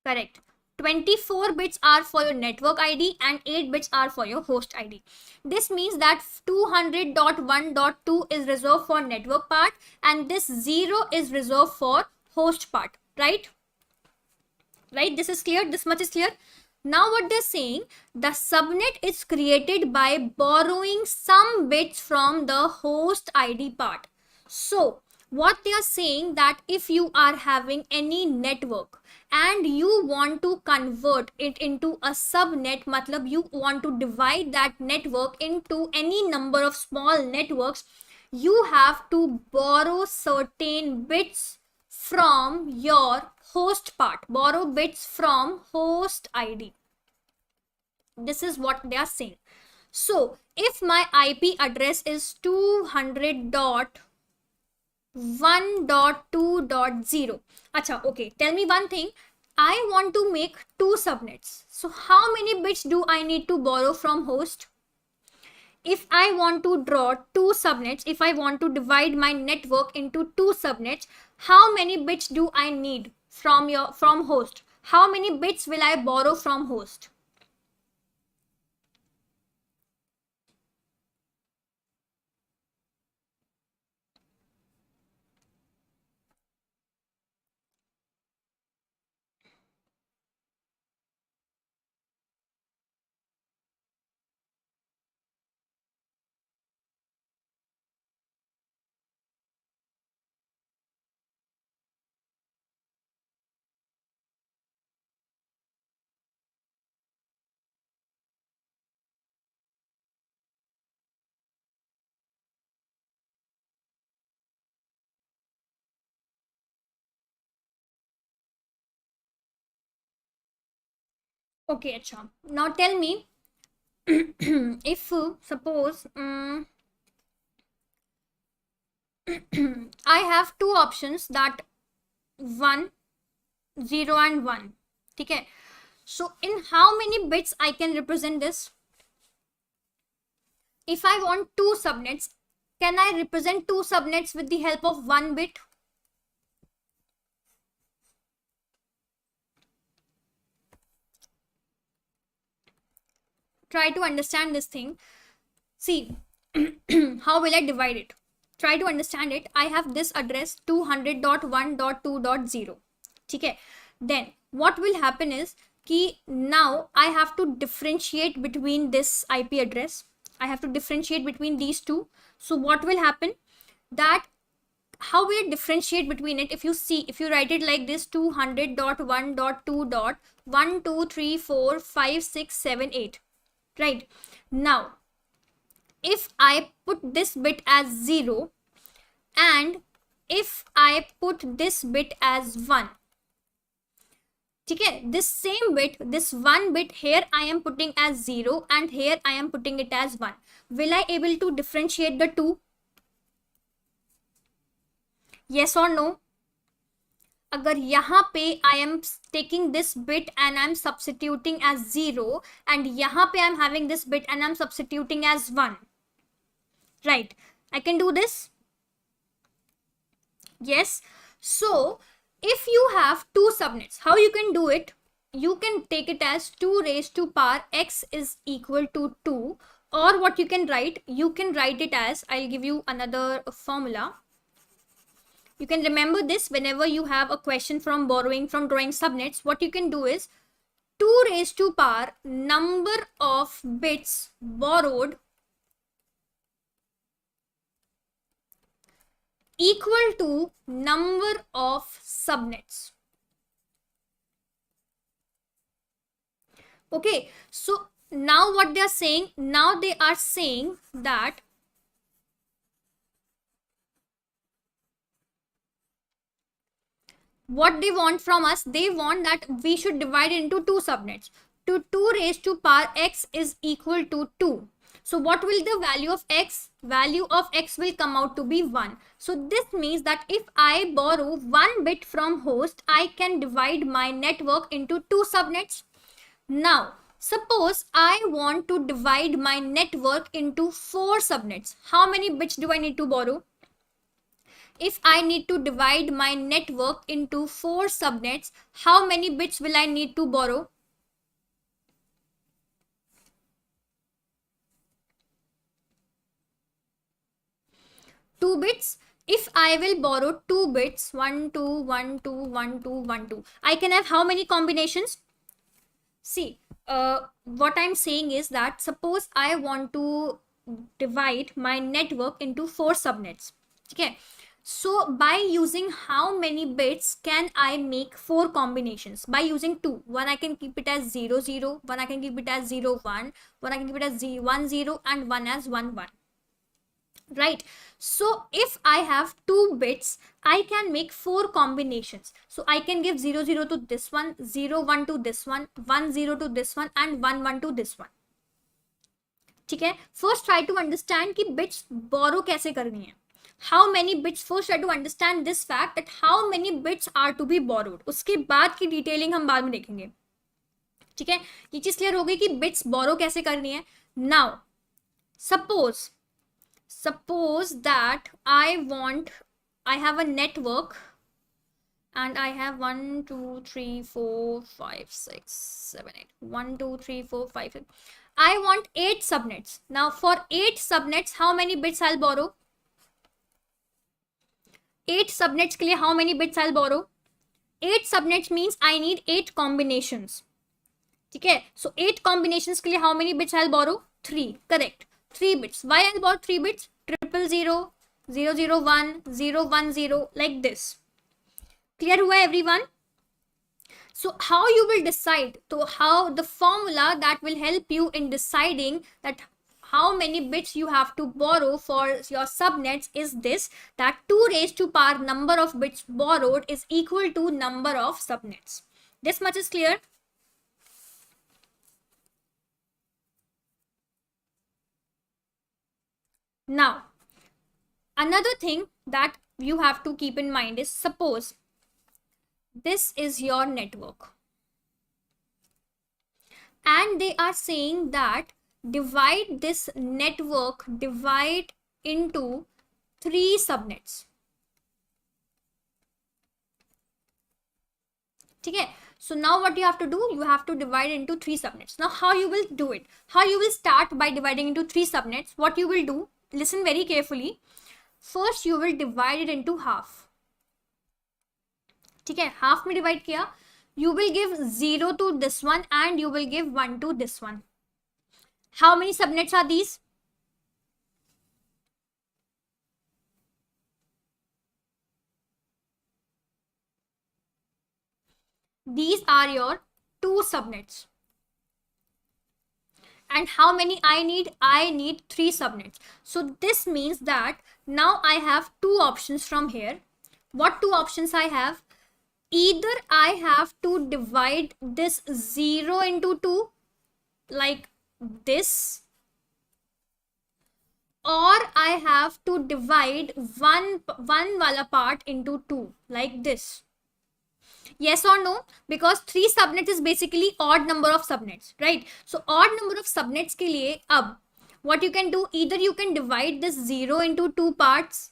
Correct. 24 bits are for your network ID and 8 bits are for your host ID. This means that 200.1.2 is reserved for network part and this 0 is reserved for host part, right? Right, this is clear, this much is clear. Now what they're saying, the subnet is created by borrowing some bits from the host ID part. So what they are saying, that if you are having any network and you want to convert it into a subnet, matlab you want to divide that network into any number of small networks, you have to borrow certain bits from your host part, borrow bits from host ID. This is what they are saying. So if my IP address is 200.1.2.0, acha, okay, tell me one thing, I want to make two subnets, so how many bits do I need to borrow from host? If I want to draw two subnets, if I want to divide my network into two subnets, how many bits do I need from host? How many bits will I borrow from host? Okay, acha. Now tell me, if suppose I have two options, that 1, 0 and 1. Okay. So in how many bits I can represent this? If I want two subnets, can I represent two subnets with the help of one bit? try to understand this thing. See, how will I divide it? Try to understand it. I have this address 200.1.2.0. Okay. Then what will happen is कि now I have to differentiate between this IP address. I have to differentiate between these two. So what will happen? That how will it differentiate between it? If you see, if you write it like this, 200.1.2.1, 2, 3, 4, 5, 6, 7, 8. Right. Now, if I put this bit as 0 and if I put this bit as 1, okay, this same bit, this one bit here I am putting as 0 and here I am putting it as 1. Will I able to differentiate the two? Yes or no? अगर यहाँ पे I am taking this bit and I'm substituting as 0 and यहाँ पे I'm having this bit and I'm substituting as 1. Right, I can do this. Yes. So if you have two subnets, how you can do it? You can take it as 2 raised to power x is equal to 2, or what you can write it as, I'll give you another formula. You can remember this whenever you have a question from drawing subnets. What you can do is 2 raised to power number of bits borrowed equal to number of subnets. Okay, so now what they are saying, that what they want from us, they want that we should divide it into two subnets. To 2 raised to power x is equal to 2. So what will the value of x? Value of x will come out to be 1. So this means that if I borrow 1 bit from host, I can divide my network into two subnets. Now, suppose I want to divide my network into 4 subnets. How many bits do I need to borrow? If I need to divide my network into 4 subnets, how many bits will I need to borrow? Two bits. If I will borrow 2 bits, 1, 2, 1, 2, 1, 2, 1, 2, I can have how many combinations? See, what I'm saying is that suppose I want to divide my network into 4 subnets. Okay. So by using how many bits can I make 4 combinations? By using 2. One I can keep it as 0, 0. One I can keep it as 0, 1. One I can keep it as 1, 0 and one as 1, 1. Right. So if I have 2 bits, I can make 4 combinations. So I can give 0, 0 to this one, 0, 1 to this one, 1, 0 to this one and 1, 1 to this one. ठीक है. First try to understand कि bits borrow कैसे करनी है. How many bits? First try to understand this fact that how many bits are to be borrowed. उसके बाद की detailing हम बाद में देखेंगे. ठीक है. ये चीज क्लियर हो गई कि बिट्स बोरो कैसे करनी है. Now suppose that I have a network and I have 1, 2, 3, 4, 5, 6, 7, 8. 1, 2, 3, 4, 5, 6. I want 8 subnets. Now for 8 subnets, how many bits I'll borrow? 8 subnets के लिए how many bits I'll borrow? 8 subnets means I need 8 combinations. ठीक है. So 8 combinations के लिए how many bits I'll borrow? 3. Correct. 3 bits. Why I'll borrow 3 bits? 000, 001, 010, like this. Clear हुआ everyone? So how you will decide? So how the formula that will help you in deciding that how many bits you have to borrow for your subnets is this, that 2 raised to power number of bits borrowed is equal to number of subnets. This much is clear? Now, another thing that you have to keep in mind is, suppose this is your network and they are saying that divide this network, divide into 3 subnets. ठीक है. So now what you have to do, you have to divide into 3 subnets. Now how you will do it? How you will start by dividing into 3 subnets? What you will do, listen very carefully. First you will divide it into half. ठीक है, half में divide किया. You will give 0 to this one and you will give 1 to this one. How many subnets are these? These are your 2 subnets. And how many I need? I need 3 subnets. So this means that now I have 2 options from here. What 2 options I have? Either I have to divide this 0 into 2 like this, or I have to divide one wala part into 2 like this. Yes or no? Because 3 subnets is basically odd number of subnets, right? So odd number of subnets के लिए अब what you can do, either you can divide this 0 into 2 parts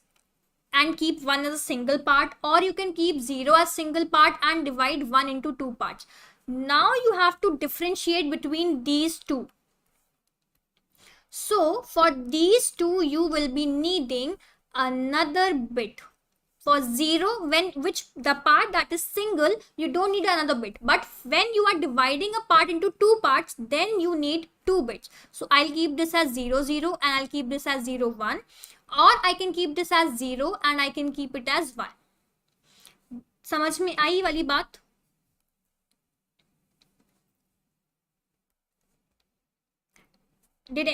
and keep 1 as a single part, or you can keep 0 as single part and divide 1 into 2 parts. Now you have to differentiate between these two. So for these two you will be needing another bit. For 0, which the part that is single, you don't need another bit. But when you are dividing a part into 2 parts, then you need 2 bits. So I'll keep this as 0, 0 and I'll keep this as 0, 1. Or I can keep this as 0 and I can keep it as 1. समझ में आई वाली बात? Did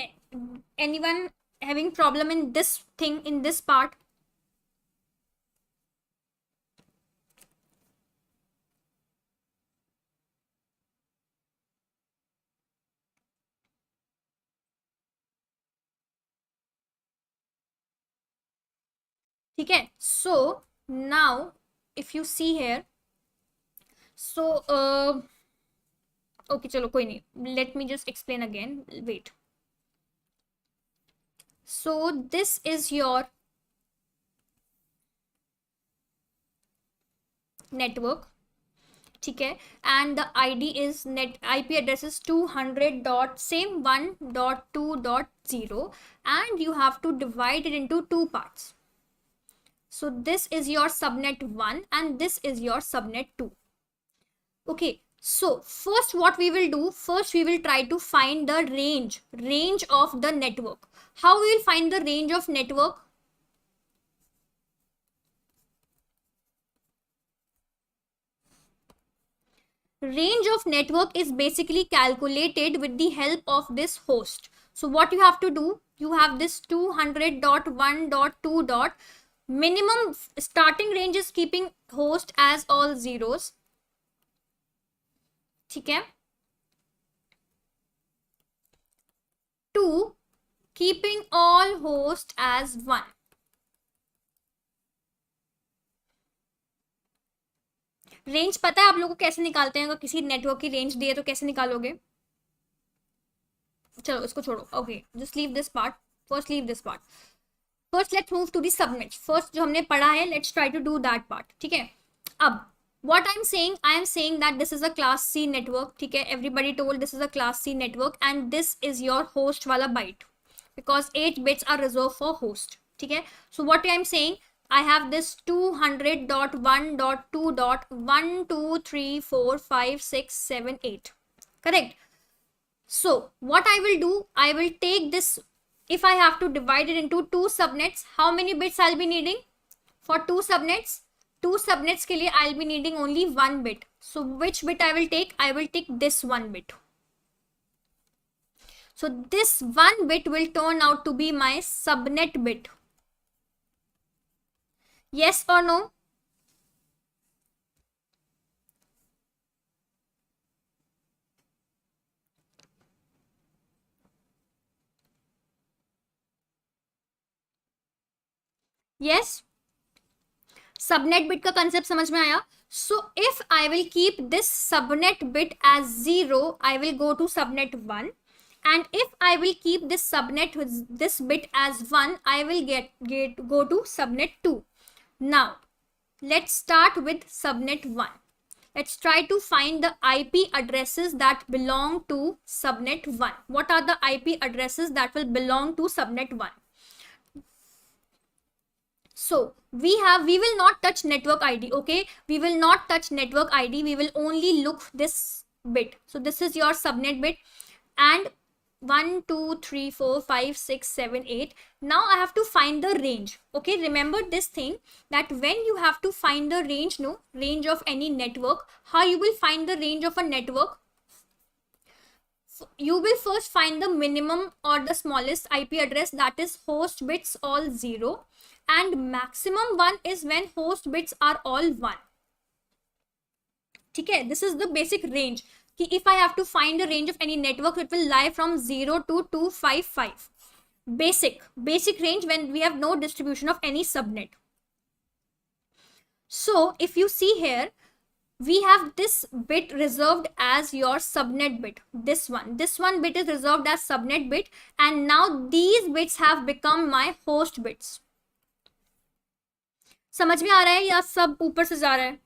anyone having problem in this thing, in this part? ठीक है. So now if you see here, so okay, चलो कोई नहीं, let me just explain again. Wait. So this is your network, ठीक है, and the ID is net IP address is 200.same1.2.0 and you have to divide it into 2 parts. So this is your subnet 1 and this is your subnet 2. Okay, so first what we will do, first we will try to find the range of the network. How we will find the range of network? Range of network is basically calculated with the help of this host. So what you have to do, you have this 200.1.2. Minimum starting range is keeping host as all zeros. ठीक है. 2 keeping all host as 1. Range पता है आप लोगों को कैसे निकालते हैं? अगर किसी नेटवर्क की रेंज दी है तो कैसे निकालोगे? चलो इसको छोड़ो. Okay, just leave this part. First leave this part. First let's move to the subnet. First जो हमने पढ़ा है, let's try to do that part. ठीक है. अब what I am saying that this is a class C network. ठीक है, everybody told this is a class C network and this is your host वाला byte because 8 bits are reserved for host. ठीक है. So what I am saying, I have this 200.1.2.1234567 8. Correct. So what I will do, I will take this. If I have to divide it into 2 subnets, how many bits I'll be needing? For 2 subnets के लिए I'll be needing only 1 bit. So which bit I will take? I will take this 1 bit. So this 1 bit will turn out to be my subnet bit. Yes or no? Yes? Subnet bit का concept समझ में आया? So if I will keep this subnet bit as 0, I will go to subnet 1. And if I will keep this subnet with this bit as 1, I will go to subnet 2. Now, let's start with subnet 1. Let's try to find the IP addresses that belong to subnet 1. What are the IP addresses that will belong to subnet 1? So we will not touch network ID. Okay, we will not touch network ID. We will only look this bit. So this is your subnet bit, and 1 2 3 4 5 6 7 8. Now I have to find the range. Okay, remember this thing, that when you have to find the range, no, range of any network, how you will find the range of a network? You will first find the minimum or the smallest IP address, that is host bits all 0, and maximum one is when host bits are all 1. Okay, this is the basic range. If I have to find a range of any network, it will lie from 0 to 255. Basic range when we have no distribution of any subnet. So if you see here, we have this bit reserved as your subnet bit. This one bit is reserved as subnet bit, and now these bits have become my host bits. समझ में आ रहा है या सब ऊपर से जा रहा है?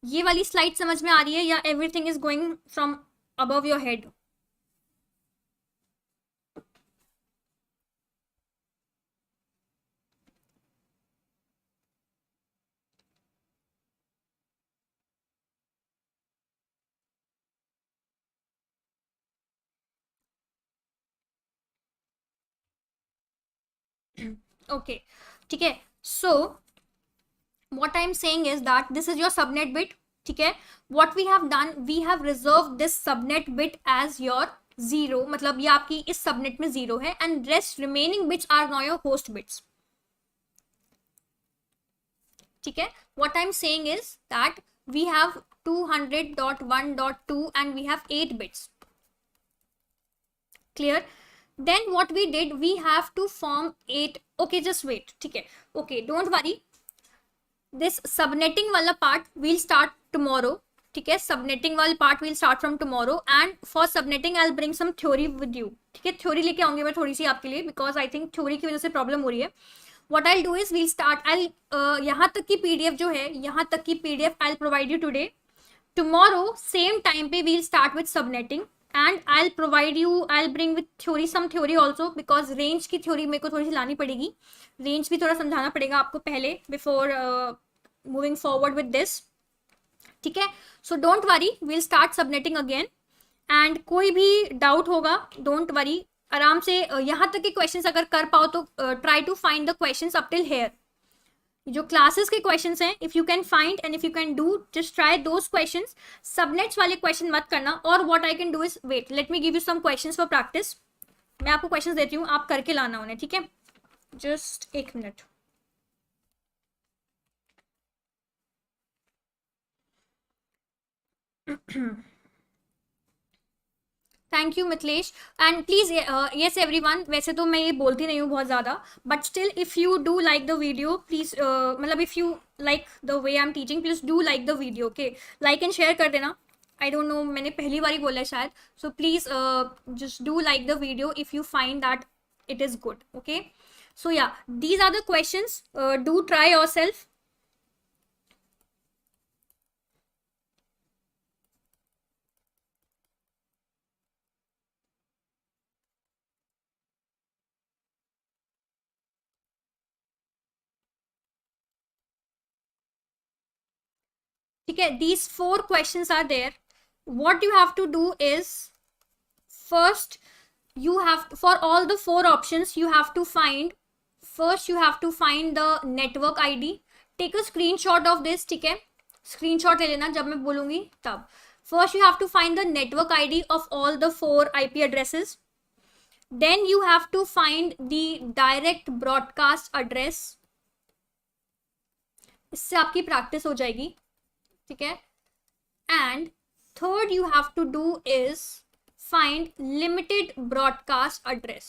ये वाली स्लाइड समझ में आ रही है या everything is going from above your head? Okay, ठीक है. So what I'm saying is that this is your subnet bit. ठीक है, what we have done, we have reserved this subnet bit as your 0, मतलब ये आपकी इस subnet में 0 है, and rest remaining bits are now your host bits. ठीक है, what I'm saying is that we have 200.1.2 and we have 8 bits. Clear? Then what we did, we have to form 8. Okay, just wait. ठीक है, okay, don't worry. This subnetting वाला part we'll start tomorrow. ठीक है, subnetting वाला part we'll start from tomorrow, and for subnetting I'll bring some theory with you. ठीक है, theory लेके आऊंगी मैं थोड़ी सी आपके लिए, because I think theory की वजह से problem हो रही है. What I'll do is we'll start, यहाँ तक की PDF जो है, यहाँ तक की PDF I'll provide you today. Tomorrow same time पे we'll start with subnetting, and I'll bring with theory some theory also, because range की theory मेरे को थोड़ी सी लानी पड़ेगी. रेंज भी थोड़ा समझाना पड़ेगा आपको पहले, before moving forward with this. ठीक है, so don't worry, will start subnetting again. And कोई भी डाउट होगा, डोंट वरी, आराम से यहाँ तक के क्वेश्चंस अगर कर पाओ तो try to find the questions up till here. जो क्लासेस के क्वेश्चंस हैं, if you can find and if you can do, just try those questions. Subnets वाले क्वेश्चन मत करना. और what I can do is, wait, let me give you some questions for practice. मैं आपको questions देती हूँ, आप करके लाना उन्हें. ठीक है, जस्ट एक minute. Thank you Mithilesh. And please yes everyone, वैसे तो मैं ये बोलती नहीं हूँ बहुत ज़्यादा, but still if you do like the video, please, मतलब if you like the way I am teaching, please do like the video. Okay, like and share कर देना. आई डोंट नो, मैंने पहली बार ही बोला है शायद. So please just do like the video if you find that it is good. Okay, so yeah, these are the questions. Do try yourself. Okay, these 4 questions are there. What you have to do is, first you have, for all the 4 options you have to find, first you have to find the network ID. Take a screenshot of this. ठीक है, screenshot ले लेना जब मैं बोलूंगी तब. First you have to find the network ID of all the 4 IP addresses. Then you have to find the direct broadcast address. इससे आपकी प्रैक्टिस हो जाएगी. ठीक है, and third you have to do is find limited broadcast address.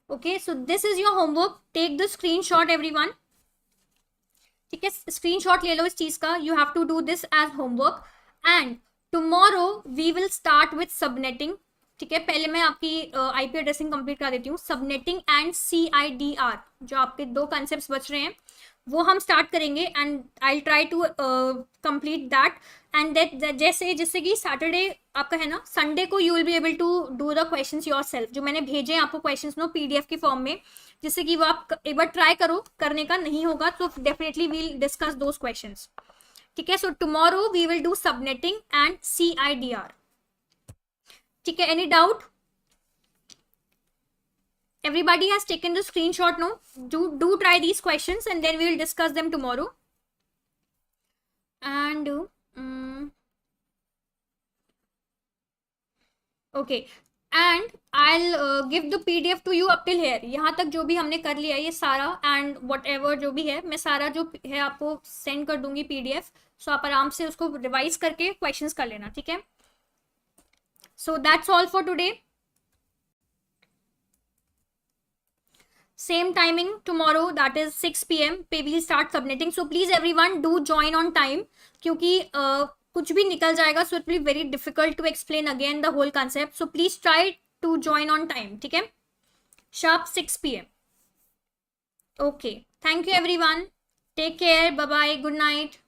Okay, so this is your homework. Take the screenshot everyone. ठीक है, screenshot ले लो इस चीज का. You have to do this as homework, and tomorrow we will start with subnetting. ठीक है, पहले मैं आपकी आईपी एड्रेसिंग कंप्लीट करा देती हूँ. सबनेटिंग एंड CIDR, जो आपके दो कॉन्सेप्ट्स बच रहे हैं वो हम स्टार्ट करेंगे and I try to complete that. And that जैसे जिससे कि सैटरडे आपका है ना, संडे को you will be able to do the questions yourself, जो मैंने भेजे हैं आपको क्वेश्चंस नो PDF की फॉर्म में, जिससे कि वो आप एक बार ट्राई करो. करने का नहीं होगा तो definitely we'll discuss those questions. ठीक है, so tomorrow we will do subnetting and CIDR. ठीक है, any doubt? Everybody has taken the screenshot, no? Do try these questions and then we will discuss them tomorrow. And okay, and I'll give the PDF to you up till here. यहाँ तक जो भी हमने कर लिया ये सारा, and whatever जो भी है मैं सारा जो है आपको सेंड कर दूंगी PDF. सो आप आराम से उसको रिवाइज करके क्वेश्चंस कर लेना. ठीक है, so that's all for today. Same timing tomorrow, that is 6 PM पे we'll start submitting. So please everyone do join on time, क्योंकि कुछ भी निकल जाएगा, so it will be very difficult to explain again the whole concept. So please try to join on time. ठीक है, sharp 6 PM. Okay, thank you everyone. Take care. Bye bye. Good night.